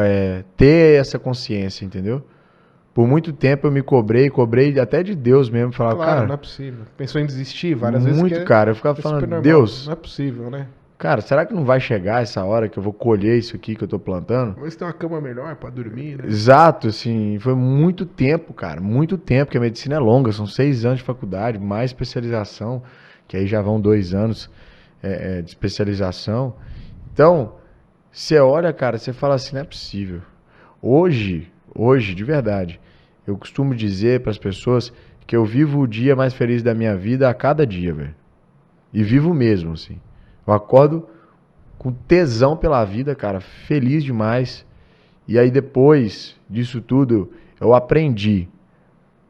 ter essa consciência, entendeu? Por muito tempo eu me cobrei até de Deus mesmo. Falava, Claro, cara, não é possível. Pensou em desistir várias vezes? muito, que cara. Eu ficava é super falando, normal. Deus, Não é possível, né? cara, será que não vai chegar essa hora que eu vou colher isso aqui que eu tô plantando? Talvez tenha uma cama melhor pra dormir, né? Exato, assim, foi muito tempo, cara, muito tempo, porque a medicina é longa, são 6 anos de faculdade, mais especialização, que aí já vão 2 anos de especialização. Então, você olha, cara, você fala assim, não é possível. Hoje, de verdade, eu costumo dizer para as pessoas que eu vivo o dia mais feliz da minha vida a cada dia, velho. E vivo mesmo, assim. Eu acordo com tesão pela vida, cara, feliz demais. E aí depois disso tudo, eu aprendi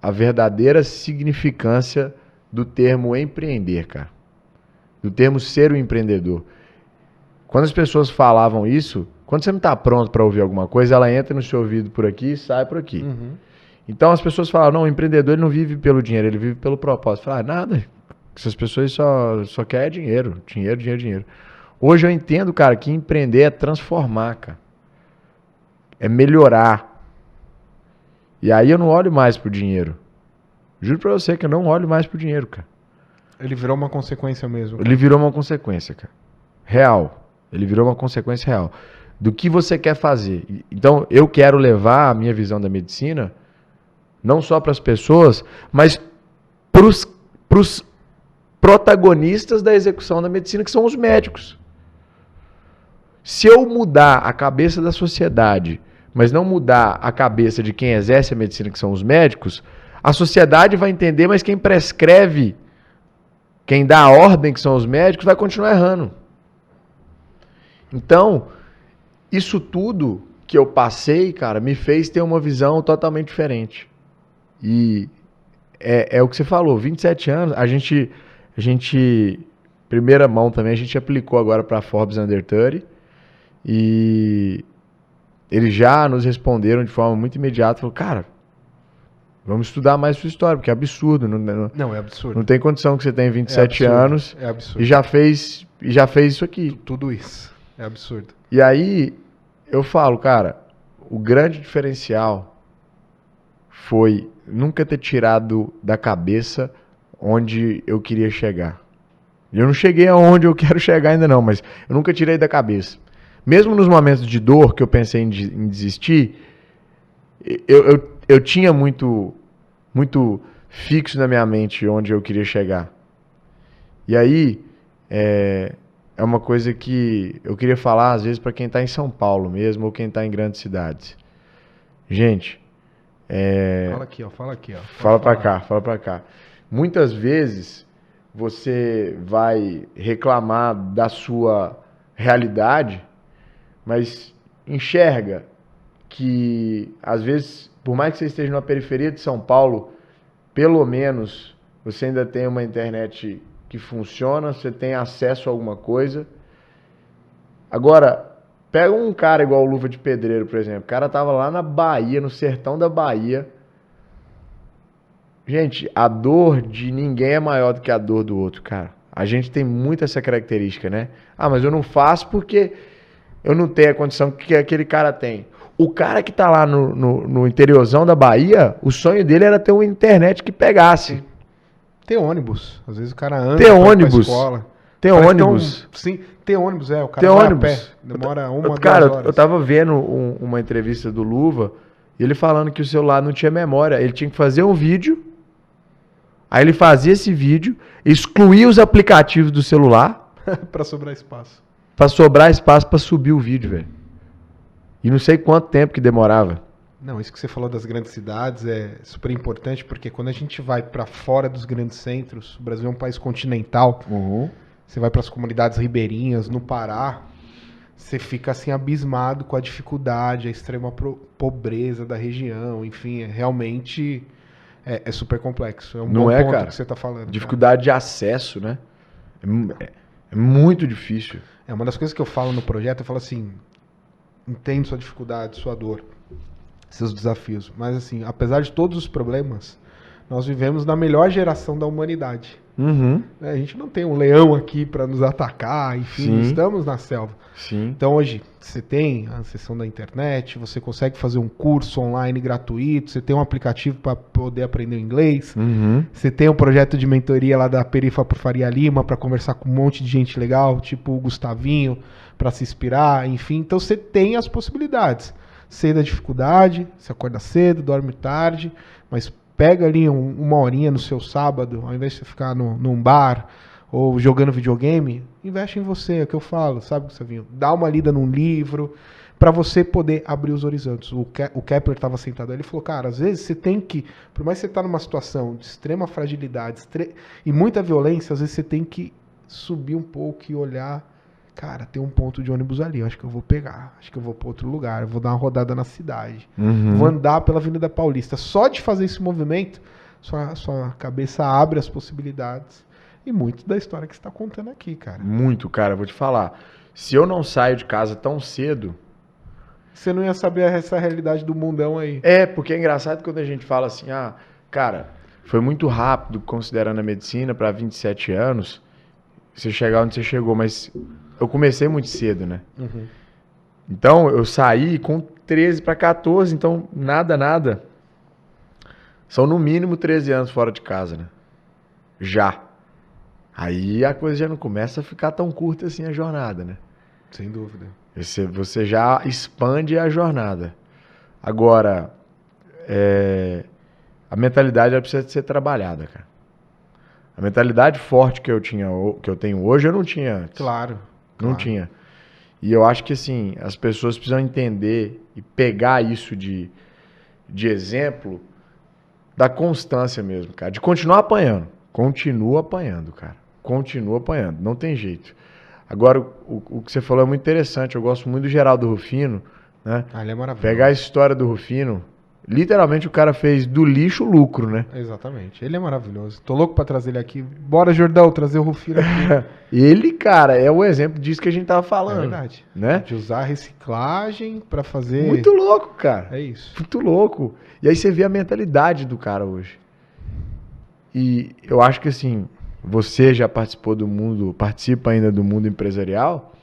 a verdadeira significância do termo empreender, cara. Do termo ser um empreendedor. Quando as pessoas falavam isso, quando você não está pronto para ouvir alguma coisa, ela entra no seu ouvido por aqui e sai por aqui. Uhum. Então as pessoas falavam, não, o empreendedor ele não vive pelo dinheiro, ele vive pelo propósito. Eu falava, nada, essas pessoas só querem dinheiro, dinheiro, dinheiro, dinheiro. Hoje eu entendo, cara, que empreender é transformar, cara. É melhorar. E aí eu não olho mais pro dinheiro. Juro pra você que eu não olho mais pro dinheiro, cara. Ele virou uma consequência mesmo. Ele virou uma consequência, cara. Real. Ele virou uma consequência real. Do que você quer fazer. Então, eu quero levar a minha visão da medicina, não só para as pessoas, mas pros protagonistas da execução da medicina, que são os médicos. Se eu mudar a cabeça da sociedade, mas não mudar a cabeça de quem exerce a medicina, que são os médicos, a sociedade vai entender, mas quem prescreve, quem dá a ordem, que são os médicos, vai continuar errando. Então, isso tudo que eu passei, cara, me fez ter uma visão totalmente diferente. E é o que você falou, 27 anos, a gente primeira mão também, a gente aplicou agora para Forbes Under 30 e eles já nos responderam de forma muito imediata, falaram, cara, vamos estudar mais sua história, porque é absurdo. Não, é absurdo. Não tem condição que você tenha 27 anos absurdo. e já fez isso aqui. Tudo isso. É absurdo. E aí, eu falo, cara, o grande diferencial foi nunca ter tirado da cabeça onde eu queria chegar. Eu não cheguei aonde eu quero chegar ainda não, mas eu nunca tirei da cabeça. Mesmo nos momentos de dor que eu pensei em desistir, eu tinha muito fixo na minha mente onde eu queria chegar. E aí, é uma coisa que eu queria falar, às vezes, para quem está em São Paulo mesmo, ou quem está em grandes cidades. Gente, Fala aqui, ó. Fala para cá. Muitas vezes, você vai reclamar da sua realidade, mas enxerga que, às vezes, por mais que você esteja na periferia de São Paulo, pelo menos você ainda tem uma internet que funciona, você tem acesso a alguma coisa. Agora, pega um cara igual o Luva de Pedreiro, por exemplo. O cara tava lá na Bahia, no sertão da Bahia. Gente, a dor de ninguém é maior do que a dor do outro, cara. A gente tem muito essa característica, né? Ah, mas eu não faço porque eu não tenho a condição que aquele cara tem. O cara que tá lá no interiorzão da Bahia, o sonho dele era ter uma internet que pegasse. Ter ônibus. Às vezes o cara anda Ter pra ônibus. escola. Ter Parece ônibus. Sim, ter ônibus, o cara Ter vai ônibus. a pé. Demora uma, Cara, 2 horas. eu tava vendo uma entrevista do Luva, e ele falando que o celular não tinha memória. Ele tinha que fazer um vídeo, aí ele fazia esse vídeo, excluía os aplicativos do celular, Pra sobrar espaço. pra sobrar espaço pra subir o vídeo, velho. E não sei quanto tempo que demorava. Não, isso que você falou das grandes cidades é super importante, porque quando a gente vai pra fora dos grandes centros, o Brasil é um país continental, você vai para as comunidades ribeirinhas, no Pará, você fica assim abismado com a dificuldade, a extrema pobreza da região, enfim, realmente é super complexo. É um Não bom é, ponto cara? que você está falando. Dificuldade de acesso, né? É muito difícil. Cara. É uma das coisas que eu falo no projeto, eu falo assim, entendo sua dificuldade, sua dor, seus desafios, mas assim, apesar de todos os problemas, nós vivemos na melhor geração da humanidade. Uhum. A gente não tem um leão aqui para nos atacar, enfim, Sim. estamos na selva. Sim. Então hoje você tem a acessão da internet, você consegue fazer um curso online gratuito, você tem um aplicativo para poder aprender inglês, Uhum. você tem um projeto de mentoria lá da Perifa por Faria Lima para conversar com um monte de gente legal, tipo o Gustavinho, para se inspirar, enfim. Então você tem as possibilidades. Sei da dificuldade, você acorda cedo, dorme tarde, mas pega ali uma horinha no seu sábado, ao invés de você ficar num bar ou jogando videogame, investe em você, é o que eu falo, sabe, Gustavinho? Dá uma lida num livro para você poder abrir os horizontes. O Kepler estava sentado ali e falou, cara, às vezes você tem que, por mais que você está numa situação de extrema fragilidade e muita violência, às vezes você tem que subir um pouco e olhar, cara, tem um ponto de ônibus ali, eu acho que eu vou pegar, acho que eu vou para outro lugar, eu vou dar uma rodada na cidade, vou andar pela Avenida Paulista. Só de fazer esse movimento, sua cabeça abre as possibilidades. E muito da história que você está contando aqui, cara. Muito, cara, vou te falar. Se eu não saio de casa tão cedo... Você não ia saber essa realidade do mundão aí. É, porque é engraçado quando a gente fala assim, ah, cara, foi muito rápido considerando a medicina para 27 anos, você chegar onde você chegou, mas eu comecei muito cedo, né? Uhum. Então, eu saí com 13 para 14, então nada. São no mínimo 13 anos fora de casa, né? Já. Aí a coisa já não começa a ficar tão curta assim a jornada, né? Sem dúvida. Você já expande a jornada. Agora, a mentalidade ela precisa ser trabalhada, cara. A mentalidade forte que eu tenho hoje, eu não tinha antes. Claro. Não tinha. E eu acho que, assim, as pessoas precisam entender e pegar isso de exemplo da constância mesmo, cara. De continuar apanhando. Continua apanhando, cara. Continua apanhando. Não tem jeito. Agora, o que você falou é muito interessante. Eu gosto muito do Geraldo Rufino, né? Ah, ele é maravilhoso. Pegar a história do Rufino, literalmente o cara fez do lixo lucro, né? Exatamente. Ele é maravilhoso. Tô louco pra trazer ele aqui. Bora, Jordão, trazer o Rufino aqui. Ele, cara, é o exemplo disso que a gente tava falando. É verdade. Né? De usar a reciclagem pra fazer... Muito louco, cara. É isso. Muito louco. E aí você vê a mentalidade do cara hoje. E eu acho que, assim, você já participou do mundo, participa ainda do mundo empresarial,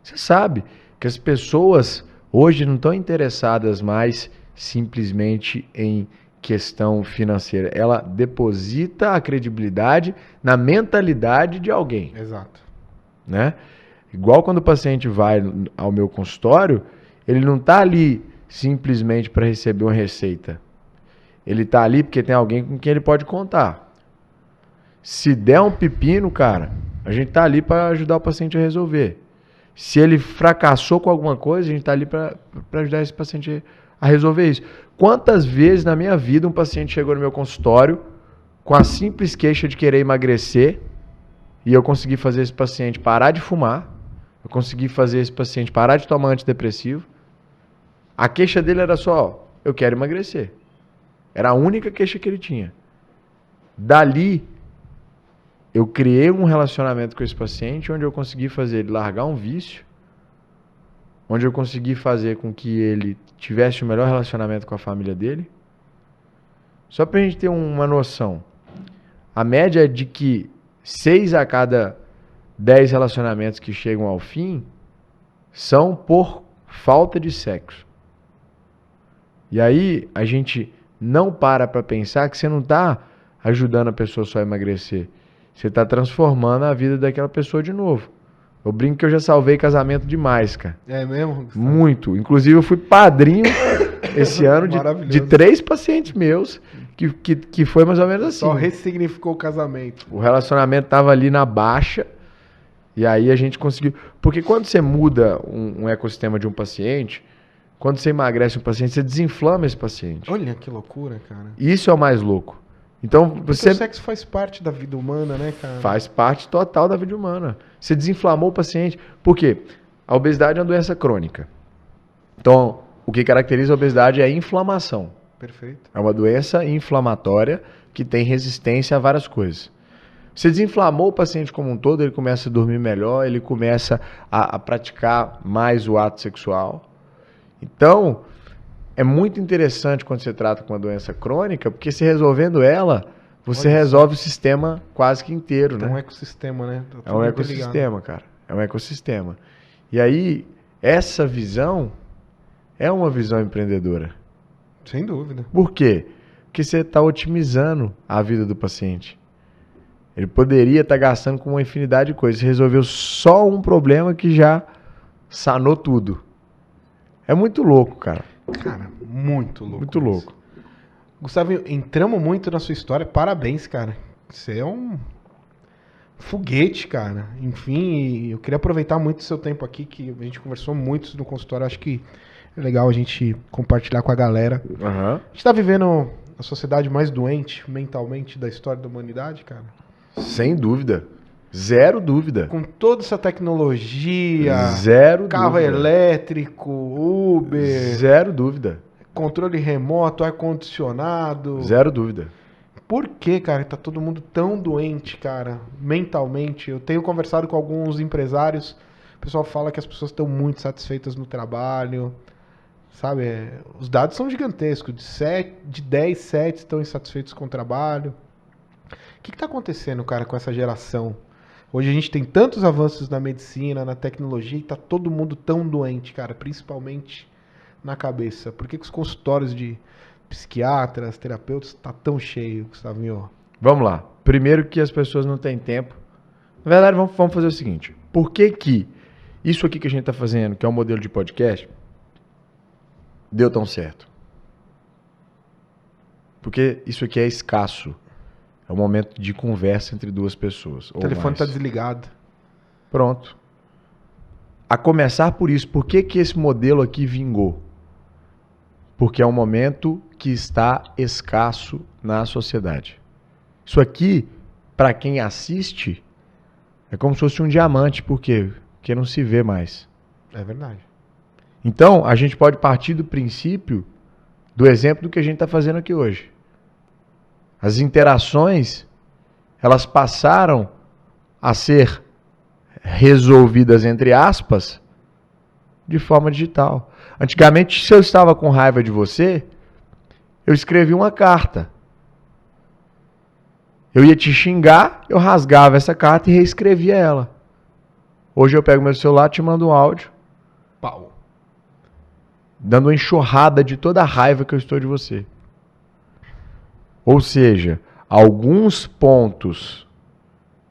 você sabe que as pessoas hoje não estão interessadas mais simplesmente em questão financeira. Ela deposita a credibilidade na mentalidade de alguém. Exato. Né? Igual quando o paciente vai ao meu consultório, ele não está ali simplesmente para receber uma receita. Ele está ali porque tem alguém com quem ele pode contar. Se der um pepino, cara, a gente está ali para ajudar o paciente a resolver. Se ele fracassou com alguma coisa, a gente está ali para ajudar esse paciente a resolver isso. Quantas vezes na minha vida um paciente chegou no meu consultório com a simples queixa de querer emagrecer e eu consegui fazer esse paciente parar de fumar, eu consegui fazer esse paciente parar de tomar antidepressivo. A queixa dele era só, eu quero emagrecer. Era a única queixa que ele tinha. Dali, eu criei um relacionamento com esse paciente onde eu consegui fazer ele largar um vício, onde eu consegui fazer com que ele tivesse o melhor relacionamento com a família dele. Só pra gente ter uma noção, a média é de que 6 a cada 10 relacionamentos que chegam ao fim são por falta de sexo. E aí a gente não para pensar que você não está ajudando a pessoa só a emagrecer. Você está transformando a vida daquela pessoa de novo. Eu brinco que eu já salvei casamento demais, cara. É mesmo? Muito. Inclusive eu fui padrinho esse ano de 3 pacientes meus que foi mais ou menos assim. Só ressignificou o casamento. O relacionamento estava ali na baixa e aí a gente conseguiu... Porque quando você muda um ecossistema de um paciente, quando você emagrece um paciente, você desinflama esse paciente. Olha que loucura, cara. Isso é o mais louco. Então, você... O sexo faz parte da vida humana, né, cara? Faz parte total da vida humana. Você desinflamou o paciente. Por quê? A obesidade é uma doença crônica. Então, o que caracteriza a obesidade é a inflamação. Perfeito. É uma doença inflamatória que tem resistência a várias coisas. Você desinflamou o paciente como um todo, ele começa a dormir melhor, ele começa a praticar mais o ato sexual. Então, é muito interessante quando você trata com uma doença crônica, porque se resolvendo ela, você resolve o sistema quase que inteiro, né? É um ecossistema, né? É um ecossistema, cara. É um ecossistema. E aí, essa visão é uma visão empreendedora. Sem dúvida. Por quê? Porque você está otimizando a vida do paciente. Ele poderia estar gastando com uma infinidade de coisas. Você resolveu só um problema que já sanou tudo. É muito louco, cara. Cara, muito louco. Muito louco. Gustavo, entramos muito na sua história. Parabéns, cara. Você é um foguete, cara. Enfim, eu queria aproveitar muito o seu tempo aqui, que a gente conversou muito no consultório. Acho que é legal a gente compartilhar com a galera. Uhum. A gente tá vivendo a sociedade mais doente mentalmente da história da humanidade, cara. Sem dúvida. Zero dúvida. Com toda essa tecnologia, Zero carro dúvida. elétrico, Uber, Zero dúvida. controle remoto, ar-condicionado. Zero dúvida. Por que, cara, tá todo mundo tão doente, cara, mentalmente? Eu tenho conversado com alguns empresários, o pessoal fala que as pessoas estão muito satisfeitas no trabalho, sabe? Os dados são gigantescos, de 10, 7 estão insatisfeitos com o trabalho. O que está acontecendo, cara, com essa geração? Hoje a gente tem tantos avanços na medicina, na tecnologia, e tá todo mundo tão doente, cara, principalmente na cabeça. Por que os consultórios de psiquiatras, terapeutas, tá tão cheio, Gustavinho? Vamos lá. Primeiro que as pessoas não têm tempo. Na verdade, vamos fazer o seguinte. Por que isso aqui que a gente está fazendo, que é um modelo de podcast, deu tão certo? Porque isso aqui é escasso. É um momento de conversa entre duas pessoas. O telefone está desligado. Pronto. A começar por isso, por que esse modelo aqui vingou? Porque é um momento que está escasso na sociedade. Isso aqui, para quem assiste, é como se fosse um diamante. Por quê? Porque não se vê mais. É verdade. Então, a gente pode partir do princípio, do exemplo do que a gente está fazendo aqui hoje. As interações, elas passaram a ser resolvidas, entre aspas, de forma digital. Antigamente, se eu estava com raiva de você, eu escrevi uma carta. Eu ia te xingar, eu rasgava essa carta e reescrevia ela. Hoje eu pego meu celular, te mando um áudio. Pau. Dando uma enxurrada de toda a raiva que eu estou de você. Ou seja, alguns pontos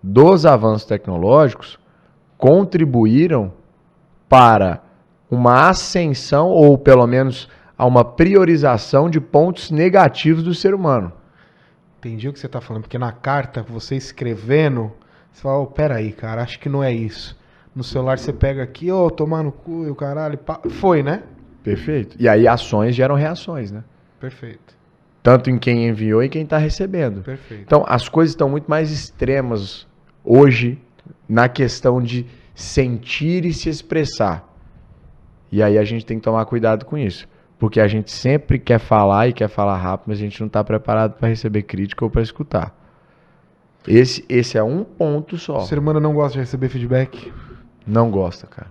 dos avanços tecnológicos contribuíram para uma ascensão, ou pelo menos a uma priorização de pontos negativos do ser humano. Entendi o que você está falando, porque na carta, você escrevendo, você fala, peraí, cara, acho que não é isso. No celular você pega aqui, tomar no cu e o caralho, foi, né? Perfeito. E aí ações geram reações, né? Perfeito. Tanto em quem enviou e quem está recebendo. Perfeito. Então, as coisas estão muito mais extremas hoje na questão de sentir e se expressar. E aí a gente tem que tomar cuidado com isso. Porque a gente sempre quer falar e quer falar rápido, mas a gente não está preparado para receber crítica ou para escutar. Esse é um ponto só. O ser humano não gosta de receber feedback? Não gosta, cara.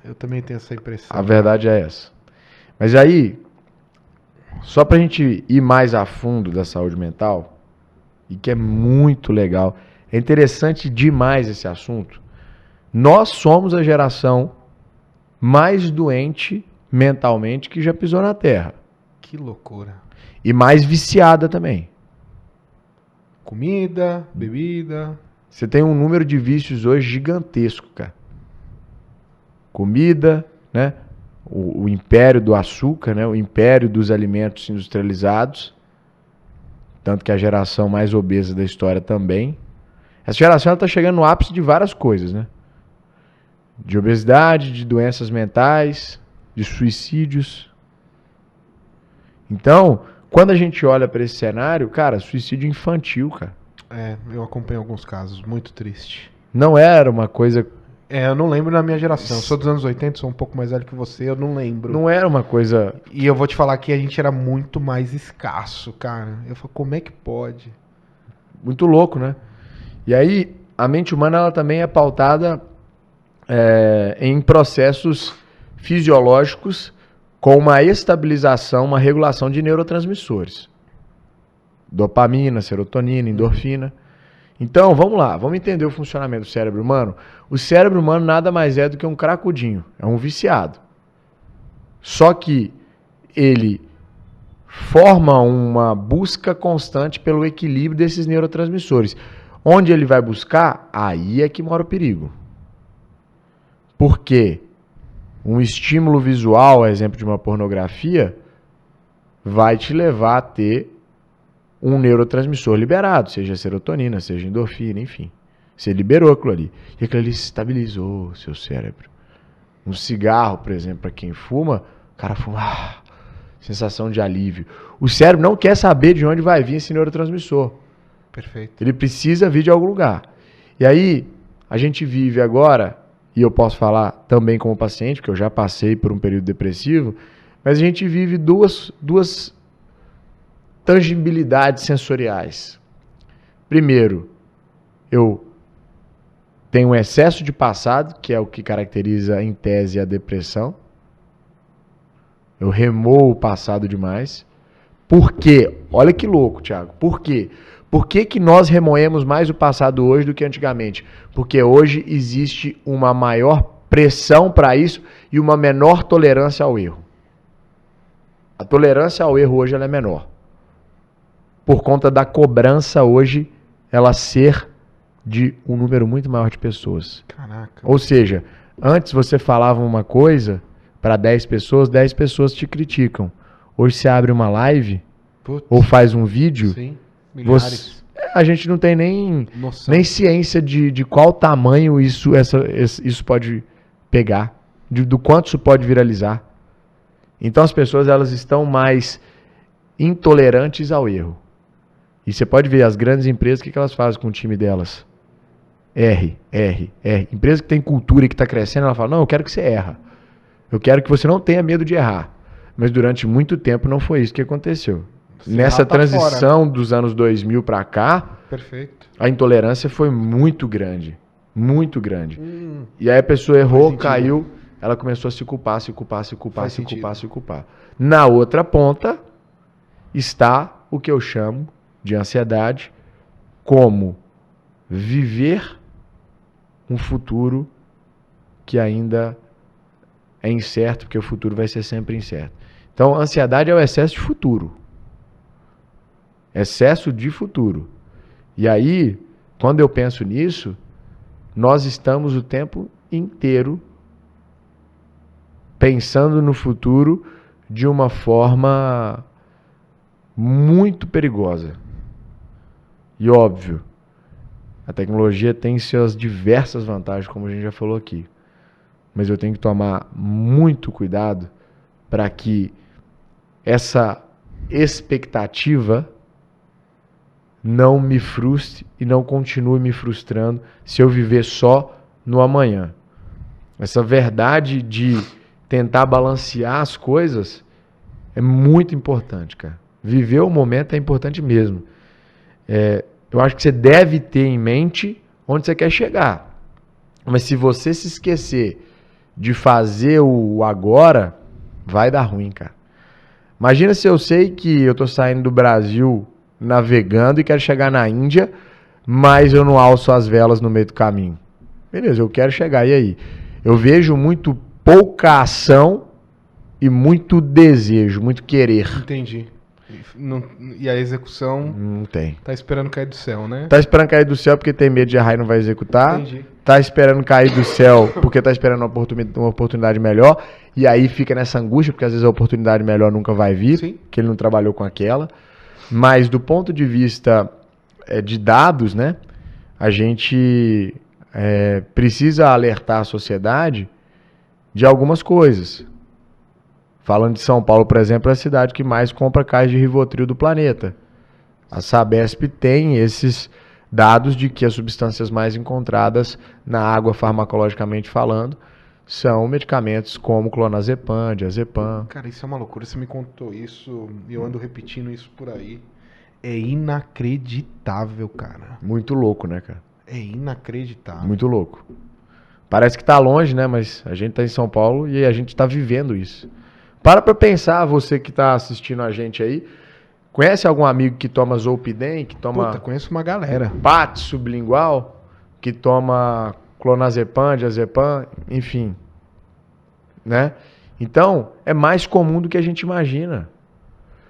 Eu também tenho essa impressão. A verdade é essa. Mas aí, só pra gente ir mais a fundo da saúde mental, e que é muito legal, é interessante demais esse assunto. Nós somos a geração mais doente mentalmente que já pisou na Terra. Que loucura. E mais viciada também. Comida, bebida. Você tem um número de vícios hoje gigantesco, cara. Comida, né? O império do açúcar, né? O império dos alimentos industrializados. Tanto que a geração mais obesa da história também. Essa geração está chegando no ápice de várias coisas, né? De obesidade, de doenças mentais, de suicídios. Então, quando a gente olha para esse cenário, cara, suicídio infantil, cara. É, eu acompanho alguns casos, muito triste. Não era uma coisa... Eu não lembro na minha geração. Eu sou dos anos 80, sou um pouco mais velho que você, eu não lembro. Não era uma coisa... E eu vou te falar que a gente era muito mais escasso, cara. Eu falo, como é que pode? Muito louco, né? E aí, a mente humana, ela também é pautada em processos fisiológicos com uma estabilização, uma regulação de neurotransmissores. Dopamina, serotonina, endorfina. Então, vamos lá, vamos entender o funcionamento do cérebro humano. O cérebro humano nada mais é do que um cracudinho, é um viciado. Só que ele forma uma busca constante pelo equilíbrio desses neurotransmissores. Onde ele vai buscar, aí é que mora o perigo. Por quê? Um estímulo visual, exemplo de uma pornografia, vai te levar a ter um neurotransmissor liberado, seja serotonina, seja endorfina, enfim. Você liberou aquilo ali. E aquilo ali estabilizou o seu cérebro. Um cigarro, por exemplo, para quem fuma, o cara fuma, sensação de alívio. O cérebro não quer saber de onde vai vir esse neurotransmissor. Perfeito. Ele precisa vir de algum lugar. E aí, a gente vive agora, e eu posso falar também como paciente, porque eu já passei por um período depressivo, mas a gente vive duas tangibilidades sensoriais. Primeiro, eu tenho um excesso de passado, que é o que caracteriza, em tese, a depressão. Eu remoo o passado demais. Por quê? Olha que louco, Thiago. Por quê? Por que nós remoemos mais o passado hoje do que antigamente? Porque hoje existe uma maior pressão para isso e uma menor tolerância ao erro. A tolerância ao erro hoje ela é menor. Por conta da cobrança hoje, ela ser de um número muito maior de pessoas. Caraca. Ou seja, antes você falava uma coisa para 10 pessoas te criticam. Hoje você abre uma live ou faz um vídeo, sim, milhares. A gente não tem nem ciência de qual tamanho isso pode pegar, do quanto isso pode viralizar. Então as pessoas elas estão mais intolerantes ao erro. E você pode ver as grandes empresas, o que elas fazem com o time delas? R. Empresa que tem cultura e que está crescendo, ela fala, não, eu quero que você erra. Eu quero que você não tenha medo de errar. Mas durante muito tempo não foi isso que aconteceu. Nessa transição fora, né? Dos anos 2000 para cá, perfeito, a intolerância foi muito grande. Muito grande. E aí a pessoa errou, caiu, ela começou a se culpar. Na outra ponta está o que eu chamo de ansiedade, como viver um futuro que ainda é incerto, porque o futuro vai ser sempre incerto. Então, a ansiedade é o excesso de futuro. Excesso de futuro. E aí, quando eu penso nisso, nós estamos o tempo inteiro pensando no futuro de uma forma muito perigosa. E óbvio, a tecnologia tem suas diversas vantagens, como a gente já falou aqui. Mas eu tenho que tomar muito cuidado para que essa expectativa não me frustre e não continue me frustrando se eu viver só no amanhã. Essa verdade de tentar balancear as coisas é muito importante, cara. Viver o momento é importante mesmo. Eu acho que você deve ter em mente onde você quer chegar. Mas se você se esquecer de fazer o agora, vai dar ruim, cara. Imagina se eu sei que eu tô saindo do Brasil navegando e quero chegar na Índia, mas eu não alço as velas no meio do caminho. Beleza, eu quero chegar, e aí? Eu vejo muito pouca ação e muito desejo, muito querer. Entendi. E a execução Não tem. tá esperando cair do céu, né? Tá esperando cair do céu porque tem medo de errar e não vai executar. Entendi. Tá esperando cair do céu porque tá esperando uma oportunidade melhor. E aí fica nessa angústia, porque às vezes a oportunidade melhor nunca vai vir, Sim. que ele não trabalhou com aquela. Mas do ponto de vista de dados, né, a gente precisa alertar a sociedade de algumas coisas. Falando de São Paulo, por exemplo, é a cidade que mais compra caixas de Rivotril do planeta. A Sabesp tem esses dados de que as substâncias mais encontradas na água, farmacologicamente falando, são medicamentos como clonazepam, diazepam. Cara, isso é uma loucura. Você me contou isso e eu ando repetindo isso por aí. É inacreditável, cara. Muito louco, né, cara? É inacreditável. Muito louco. Parece que tá longe, né? Mas a gente tá em São Paulo e a gente tá vivendo isso. Para pra pensar, você que tá assistindo a gente aí, conhece algum amigo que toma Zolpidem, que toma Puta, conheço uma galera. PAT sublingual, que toma clonazepam, diazepam, enfim, né? Então, é mais comum do que a gente imagina.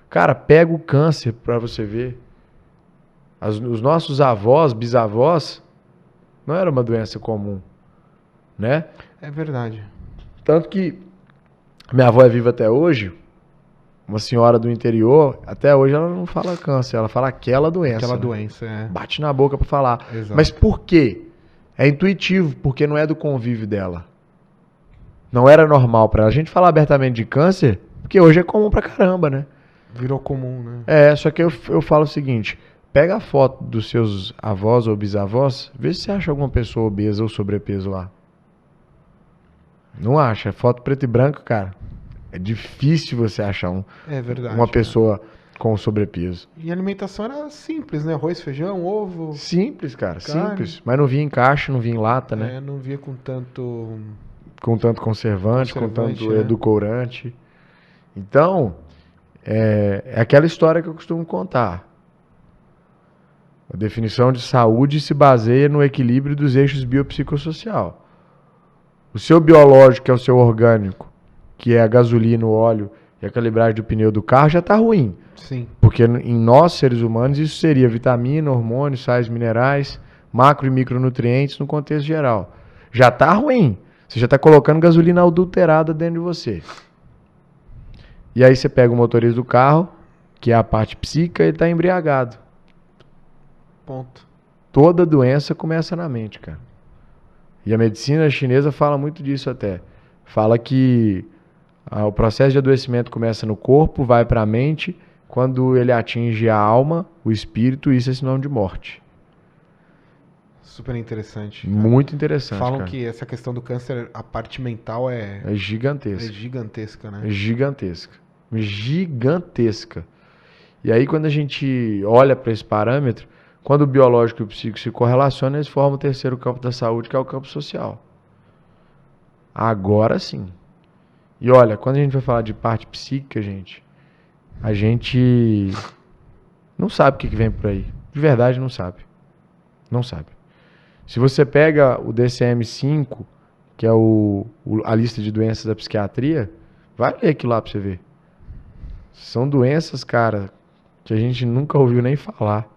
Cara, pega o câncer pra você ver. Os nossos avós, bisavós, não era uma doença comum, né? É verdade. Tanto que minha avó é viva até hoje, uma senhora do interior, até hoje ela não fala câncer, ela fala aquela doença. Aquela né? doença, é. Bate na boca pra falar. Exato. Mas por quê? É intuitivo, porque não é do convívio dela. Não era normal pra ela. A gente falar abertamente de câncer, porque hoje é comum pra caramba, né? Virou comum, né? Só que eu falo o seguinte, pega a foto dos seus avós ou bisavós, vê se você acha alguma pessoa obesa ou sobrepeso lá. Não acha, é foto preto e branco, cara. É difícil você achar É verdade. uma pessoa com sobrepeso. E a alimentação era simples, né? Arroz, feijão, ovo. Simples, cara, Carne. simples. Mas não vinha em caixa, não vinha em lata, né? Não via com tanto. Com tanto conservante, com Conservante, tanto né? edulcorante. Então, é aquela história que eu costumo contar. A definição de saúde se baseia no equilíbrio dos eixos biopsicossocial. O seu biológico, que é o seu orgânico, que é a gasolina, o óleo e a calibragem do pneu do carro, já está ruim. Sim. Porque em nós, seres humanos, isso seria vitamina, hormônios, sais minerais, macro e micronutrientes no contexto geral. Já está ruim. Você já está colocando gasolina adulterada dentro de você. E aí você pega o motorista do carro, que é a parte psíquica, e ele está embriagado. Ponto. Toda doença começa na mente, cara. E a medicina chinesa fala muito disso até. Fala que o processo de adoecimento começa no corpo, vai para a mente, quando ele atinge a alma, o espírito, isso é sinônimo de morte. Super interessante. Cara. Muito interessante, Falam cara. que essa questão do câncer, a parte mental é gigantesca. gigantesca, né? É gigantesca. Gigantesca. E aí quando a gente olha para esse parâmetro, quando o biológico e o psíquico se correlacionam, eles formam o terceiro campo da saúde, que é o campo social. Agora sim. E olha, quando a gente vai falar de parte psíquica, gente, a gente não sabe o que vem por aí. De verdade, não sabe. Não sabe. Se você pega o DCM-5, que é a lista de doenças da psiquiatria, vai ler aquilo lá pra você ver. São doenças, cara, que a gente nunca ouviu nem falar.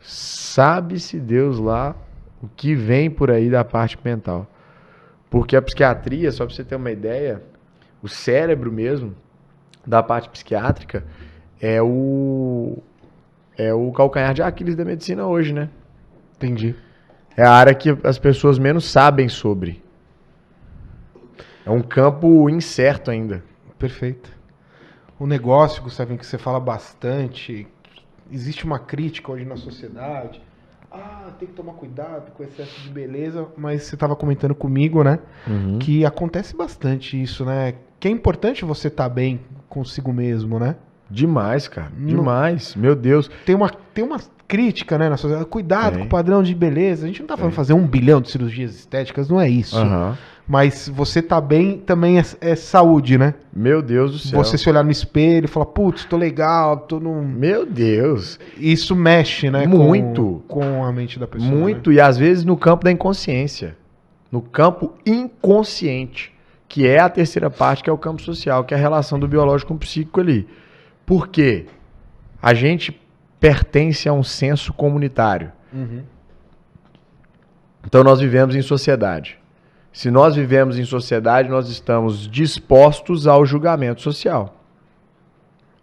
Sabe-se Deus lá o que vem por aí da parte mental. Porque a psiquiatria, só pra você ter uma ideia, o cérebro mesmo, da parte psiquiátrica, é o calcanhar de Aquiles da medicina hoje, né? Entendi. É a área que as pessoas menos sabem sobre. É um campo incerto ainda. Perfeito. O negócio, Gustavo, que você fala bastante, existe uma crítica hoje na sociedade. Tem que tomar cuidado com o excesso de beleza, mas você estava comentando comigo, né? Que acontece bastante isso, né? Que é importante você estar bem consigo mesmo, né? Demais, cara. Demais. Meu Deus. Tem uma crítica, né, na sociedade. Cuidado Tem. com o padrão de beleza. A gente não tá falando Tem. fazer 1 bilhão de cirurgias estéticas, não é isso. Aham. Mas você tá bem também é saúde, né? Meu Deus do céu. Você se olhar no espelho e falar, putz, tô legal, tô num... Meu Deus. Isso mexe, né? Muito. Com a mente da pessoa. Muito. Né? E às vezes no campo da inconsciência. No campo inconsciente. Que é a terceira parte, que é o campo social, que é a relação do biológico com o psíquico ali. Por quê? A gente pertence a um senso comunitário. Uhum. Então nós vivemos em sociedade. Se nós vivemos em sociedade, nós estamos dispostos ao julgamento social.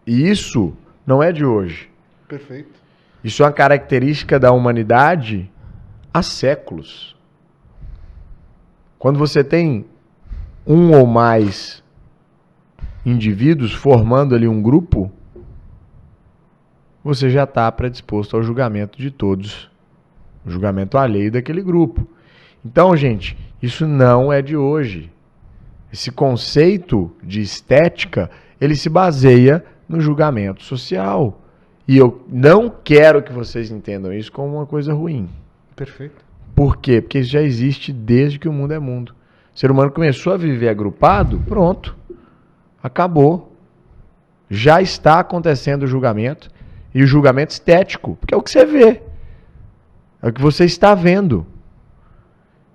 E isso não é de hoje. Perfeito. Isso é uma característica da humanidade há séculos. Quando você tem um ou mais indivíduos formando ali um grupo, você já está predisposto ao julgamento de todos. O julgamento alheio daquele grupo. Então, gente, isso não é de hoje. Esse conceito de estética, ele se baseia no julgamento social. E eu não quero que vocês entendam isso como uma coisa ruim. Perfeito. Por quê? Porque isso já existe desde que o mundo é mundo. O ser humano começou a viver agrupado, pronto. Acabou. Já está acontecendo o julgamento. E o julgamento estético, porque é o que você vê. É o que você está vendo.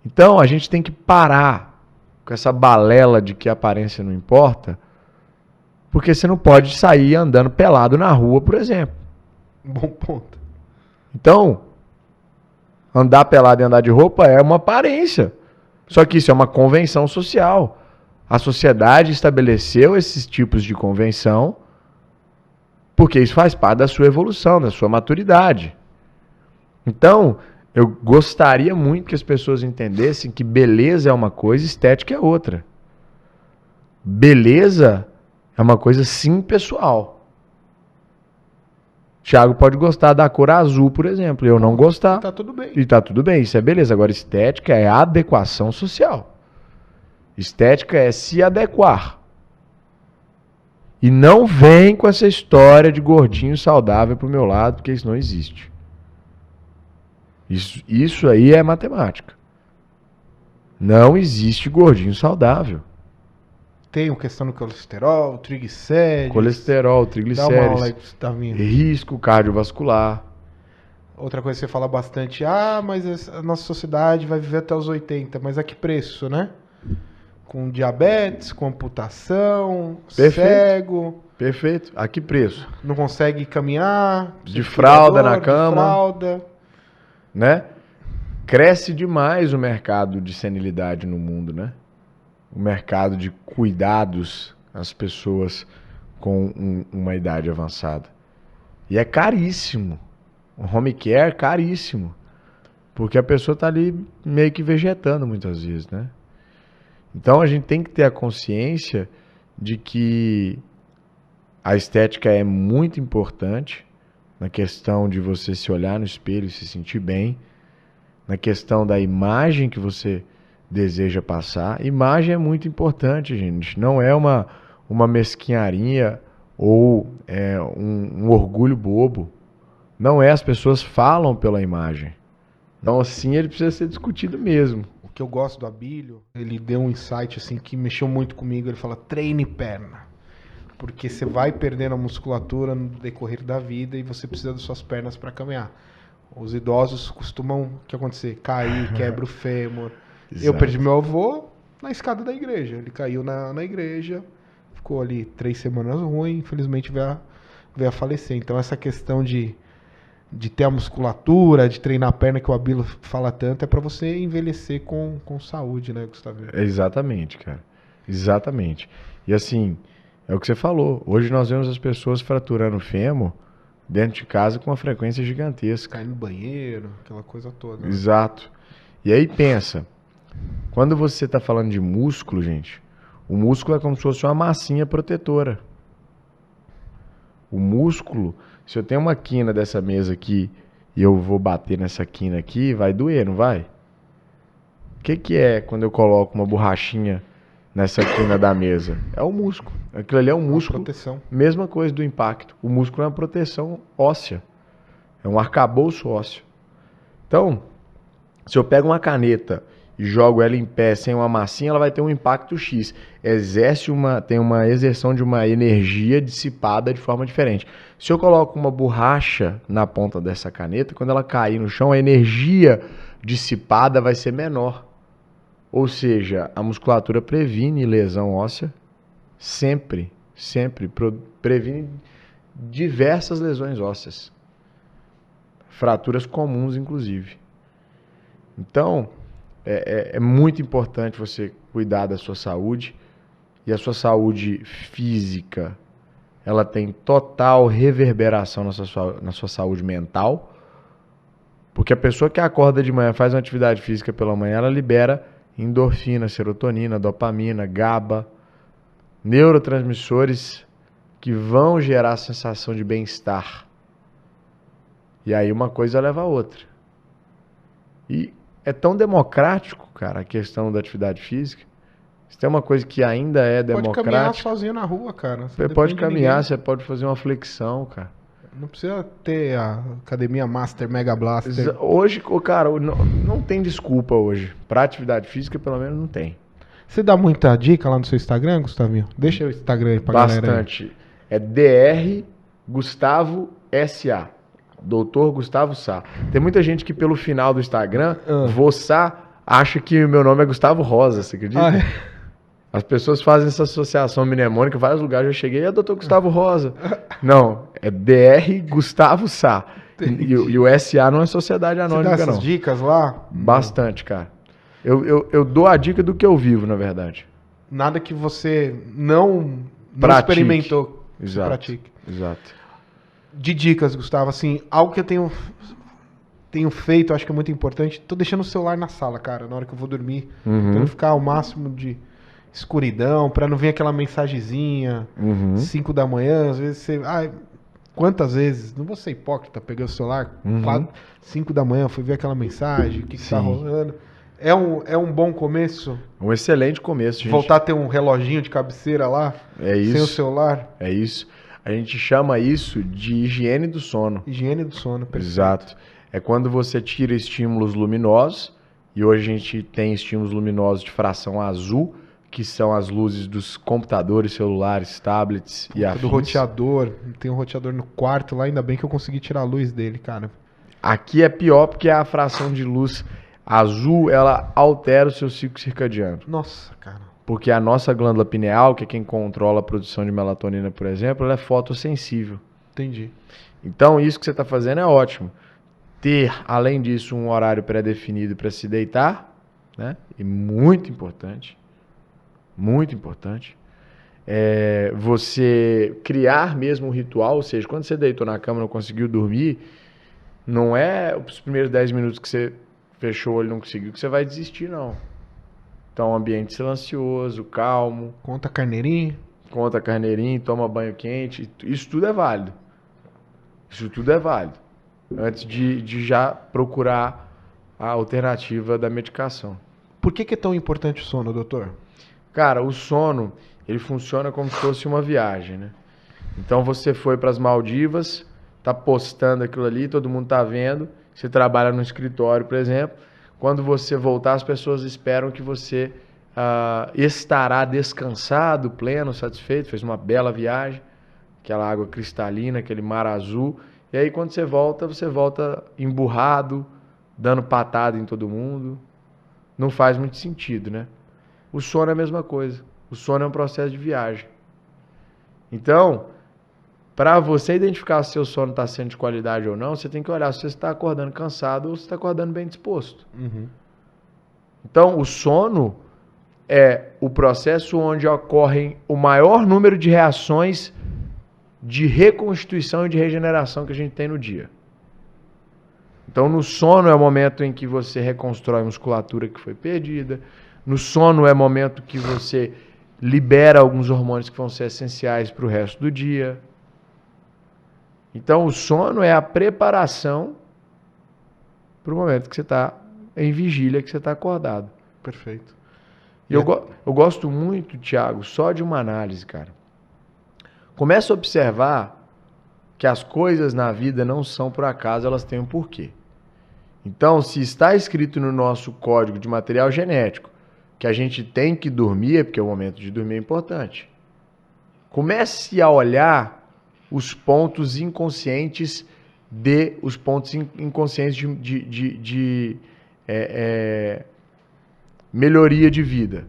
Então, a gente tem que parar com essa balela de que a aparência não importa, porque você não pode sair andando pelado na rua, por exemplo. Bom ponto. Então, andar pelado e andar de roupa é uma aparência. Só que isso é uma convenção social. A sociedade estabeleceu esses tipos de convenção porque isso faz parte da sua evolução, da sua maturidade. Então, eu gostaria muito que as pessoas entendessem que beleza é uma coisa, estética é outra. Beleza é uma coisa sim pessoal. Thiago pode gostar da cor azul, por exemplo, e eu não gostar. Tá tudo bem. E tá tudo bem, isso é beleza. Agora, estética é adequação social. Estética é se adequar. E não vem com essa história de gordinho saudável pro meu lado, porque isso não existe. Isso aí é matemática. Não existe gordinho saudável. Tem questão do colesterol, triglicérides. Colesterol, Dá uma aula aí triglicérides, que você tá vindo. risco cardiovascular. Outra coisa que você fala bastante, mas a nossa sociedade vai viver até os 80, mas a que preço, né? Com diabetes, com amputação, Perfeito. cego, Perfeito. A que preço? não consegue caminhar, De fralda na de cama. fralda. Né? Cresce demais o mercado de senilidade no mundo, né? O mercado de cuidados às pessoas com uma idade avançada. E é caríssimo. O home care é caríssimo. Porque a pessoa está ali meio que vegetando muitas vezes, né? Então a gente tem que ter a consciência de que a estética é muito importante na questão de você se olhar no espelho e se sentir bem, na questão da imagem que você deseja passar. Imagem é muito importante, gente. Não é uma mesquinharia ou um orgulho bobo. Não é, as pessoas falam pela imagem. Então, assim, ele precisa ser discutido mesmo. O que eu gosto do Abílio, ele deu um insight assim que mexeu muito comigo. Ele fala: treine perna. Porque você vai perdendo a musculatura no decorrer da vida e você precisa das suas pernas para caminhar. Os idosos costumam, o que acontecer? Cair, quebra o fêmur. Exato. Eu perdi meu avô na escada da igreja. Ele caiu na igreja, ficou ali 3 semanas ruim, infelizmente veio a falecer. Então essa questão de ter a musculatura, de treinar a perna, que o Abílio fala tanto, é para você envelhecer com saúde, né, Gustavo? Exatamente, cara. Exatamente. E assim, é o que você falou. Hoje nós vemos as pessoas fraturando o fêmur dentro de casa com uma frequência gigantesca. Cair no banheiro, aquela coisa toda. Né? Exato. E aí pensa, quando você está falando de músculo, gente, o músculo é como se fosse uma massinha protetora. O músculo, se eu tenho uma quina dessa mesa aqui e eu vou bater nessa quina aqui, vai doer, não vai? O que é quando eu coloco uma borrachinha nessa quina da mesa? É o músculo. Aquilo ali é um músculo. Proteção. Mesma coisa do impacto. O músculo é uma proteção óssea. É um arcabouço ósseo. Então, se eu pego uma caneta e jogo ela em pé sem uma massinha, ela vai ter um impacto X. Tem uma exerção de uma energia dissipada de forma diferente. Se eu coloco uma borracha na ponta dessa caneta, quando ela cair no chão, a energia dissipada vai ser menor. Ou seja, a musculatura previne lesão óssea sempre, previne diversas lesões ósseas. Fraturas comuns, inclusive. Então, é muito importante você cuidar da sua saúde. E a sua saúde física, ela tem total reverberação na sua saúde mental. Porque a pessoa que acorda de manhã, faz uma atividade física pela manhã, ela libera endorfina, serotonina, dopamina, GABA, neurotransmissores que vão gerar a sensação de bem-estar. E aí uma coisa leva a outra. E é tão democrático, cara, a questão da atividade física. Se tem uma coisa que ainda é democrática... Pode caminhar sozinho na rua, cara. Você pode caminhar, você pode fazer uma flexão, cara. Não precisa ter a academia Master Mega Blaster. Hoje, cara, não tem desculpa hoje. Pra atividade física, pelo menos, não tem. Você dá muita dica lá no seu Instagram, Gustavinho? Deixa o Instagram aí pra galera. Bastante. É Dr. Gustavo S.A. Doutor Gustavo Sá. Tem muita gente que pelo final do Instagram, Sá, acha que o meu nome é Gustavo Rosa, você acredita? Ah, é? As pessoas fazem essa associação mnemônica, em vários lugares eu cheguei, é Doutor Gustavo Rosa. Não, é Dr. Gustavo Sá. E o SA não é Sociedade Anônima, não. Você dá essas dicas lá? Bastante, cara. Eu dou a dica do que eu vivo, na verdade. Nada que você não experimentou. Exato. Pratique. Exato. De dicas, Gustavo, assim, algo que eu tenho feito, acho que é muito importante. Tô deixando o celular na sala, cara, na hora que eu vou dormir. Pra não ficar ao máximo de escuridão, pra não vir aquela mensagenzinha, 5 da manhã, às vezes você... quantas vezes, não vou ser hipócrita, peguei o celular, 5 da manhã, fui ver aquela mensagem, o que tá rolando. É um bom começo? Um excelente começo, gente. Voltar a ter um reloginho de cabeceira lá, sem o celular. É isso. A gente chama isso de higiene do sono. Higiene do sono, perfeito. Exato. É quando você tira estímulos luminosos, e hoje a gente tem estímulos luminosos de fração azul, que são as luzes dos computadores, celulares, tablets e afins. Do roteador. Tem um roteador no quarto lá, ainda bem que eu consegui tirar a luz dele, cara. Aqui é pior porque a fração de luz azul, ela altera o seu ciclo circadiano. Nossa, cara. Porque a nossa glândula pineal, que é quem controla a produção de melatonina, por exemplo, ela é fotossensível. Entendi. Então, isso que você está fazendo é ótimo. Ter, além disso, um horário pré-definido para se deitar, né? E muito importante. Muito importante. Você criar mesmo um ritual, ou seja, quando você deitou na cama e não conseguiu dormir, não é os primeiros 10 minutos que você fechou o olho e não conseguiu que você vai desistir, não. Então, um ambiente silencioso, calmo. Conta carneirinho, Toma banho quente. Isso tudo é válido. Isso tudo é válido. Antes de já procurar a alternativa da medicação. Por que é tão importante o sono, doutor? Cara, o sono, ele funciona como se fosse uma viagem, né? Então, você foi para as Maldivas, tá postando aquilo ali, todo mundo tá vendo. Você trabalha no escritório, por exemplo. Quando você voltar, as pessoas esperam que você estará descansado, pleno, satisfeito, fez uma bela viagem, aquela água cristalina, aquele mar azul. E aí, quando você volta emburrado, dando patada em todo mundo. Não faz muito sentido, né? O sono é a mesma coisa. O sono é um processo de viagem. Então, para você identificar se seu sono está sendo de qualidade ou não, você tem que olhar se você está acordando cansado ou se está acordando bem disposto. Então, o sono é o processo onde ocorrem o maior número de reações de reconstituição e de regeneração que a gente tem no dia. Então, no sono é o momento em que você reconstrói a musculatura que foi perdida. No sono é o momento que você libera alguns hormônios que vão ser essenciais para o resto do dia. Então, o sono é a preparação para o momento que você está em vigília, que você está acordado. Perfeito. E eu gosto muito, Thiago, só de uma análise, cara. Começa a observar que as coisas na vida não são por acaso, elas têm um porquê. Então, se está escrito no nosso código de material genético que a gente tem que dormir, é porque o momento de dormir é importante. Comece a olhar os pontos inconscientes de melhoria de vida.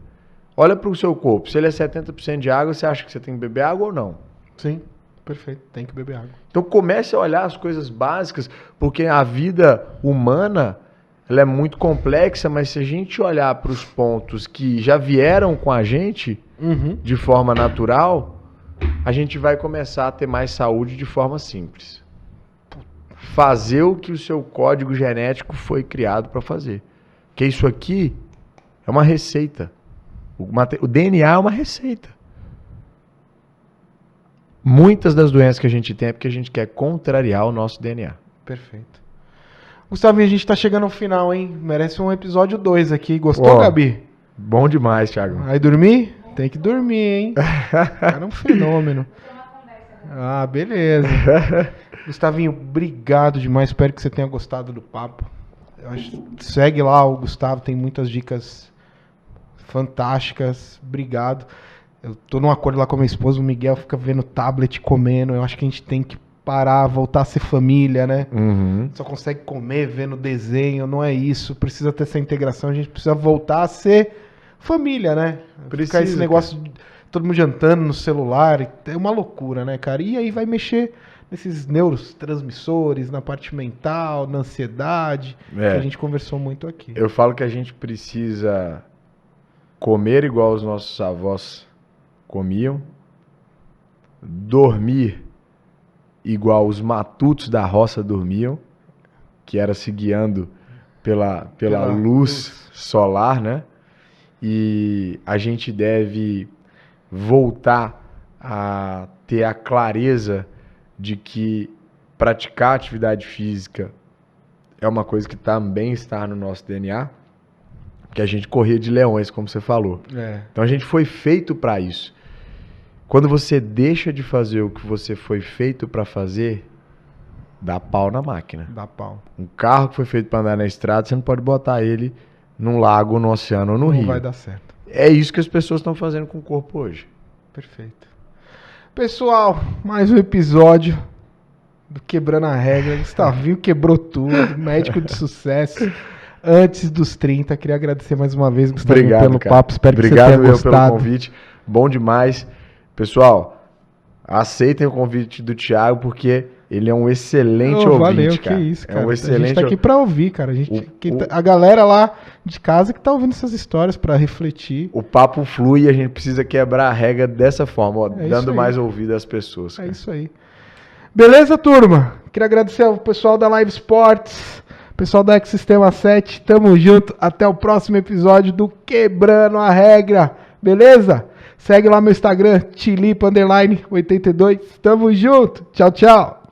Olha para o seu corpo. Se ele é 70% de água, você acha que você tem que beber água ou não? Sim, perfeito. Tem que beber água. Então comece a olhar as coisas básicas, porque a vida humana ela é muito complexa, mas se a gente olhar para os pontos que já vieram com a gente de forma natural, a gente vai começar a ter mais saúde de forma simples. Fazer o que o seu código genético foi criado para fazer. Porque isso aqui é uma receita. O DNA é uma receita. Muitas das doenças que a gente tem é porque a gente quer contrariar o nosso DNA. Perfeito. Gustavo, a gente tá chegando ao final, hein? Merece um episódio 2 aqui. Gostou, Gabi? Bom demais, Thiago. Aí dormir? Tem que dormir, hein? Era um fenômeno. Ah, beleza. Gustavinho, obrigado demais. Espero que você tenha gostado do papo. Segue lá o Gustavo, tem muitas dicas fantásticas. Obrigado. Eu tô num acordo lá com a minha esposa, o Miguel fica vendo tablet, comendo. Eu acho que a gente tem que parar, voltar a ser família, né? Só consegue comer vendo desenho, não é isso. Precisa ter essa integração, a gente precisa voltar a ser família, né? Precisa, ficar esse negócio de todo mundo jantando no celular, é uma loucura, né, cara? E aí vai mexer nesses neurotransmissores, na parte mental, na ansiedade, que a gente conversou muito aqui. Eu falo que a gente precisa comer igual os nossos avós comiam, dormir igual os matutos da roça dormiam, que era se guiando pela luz solar, né? E a gente deve voltar a ter a clareza de que praticar atividade física é uma coisa que também está no nosso DNA, que a gente corria de leões, como você falou. Então a gente foi feito para isso. Quando você deixa de fazer o que você foi feito para fazer, dá pau na máquina. Dá pau. Um carro que foi feito para andar na estrada, você não pode botar ele num lago, no oceano ou no rio. Não vai dar certo. É isso que as pessoas estão fazendo com o corpo hoje. Perfeito. Pessoal, mais um episódio do Quebrando a Regra. Gustavinho quebrou tudo, médico de sucesso. Antes dos 30, queria agradecer mais uma vez, Gustavinho, pelo papo. Espero que você tenha gostado. Pelo convite. Bom demais. Pessoal, aceitem o convite do Thiago, porque ele é um excelente ouvinte, valeu, cara. Que isso, cara. É um excelente... A gente tá aqui pra ouvir, cara. A galera lá de casa que tá ouvindo essas histórias pra refletir. O papo flui e a gente precisa quebrar a regra dessa forma, ó, dando mais ouvido às pessoas. Cara. É isso aí. Beleza, turma? Queria agradecer ao pessoal da Live Sports, pessoal da Ecosistema 7. Tamo junto. Até o próximo episódio do Quebrando a Regra. Beleza? Segue lá meu Instagram, Tilipa_82. Tamo junto. Tchau, tchau.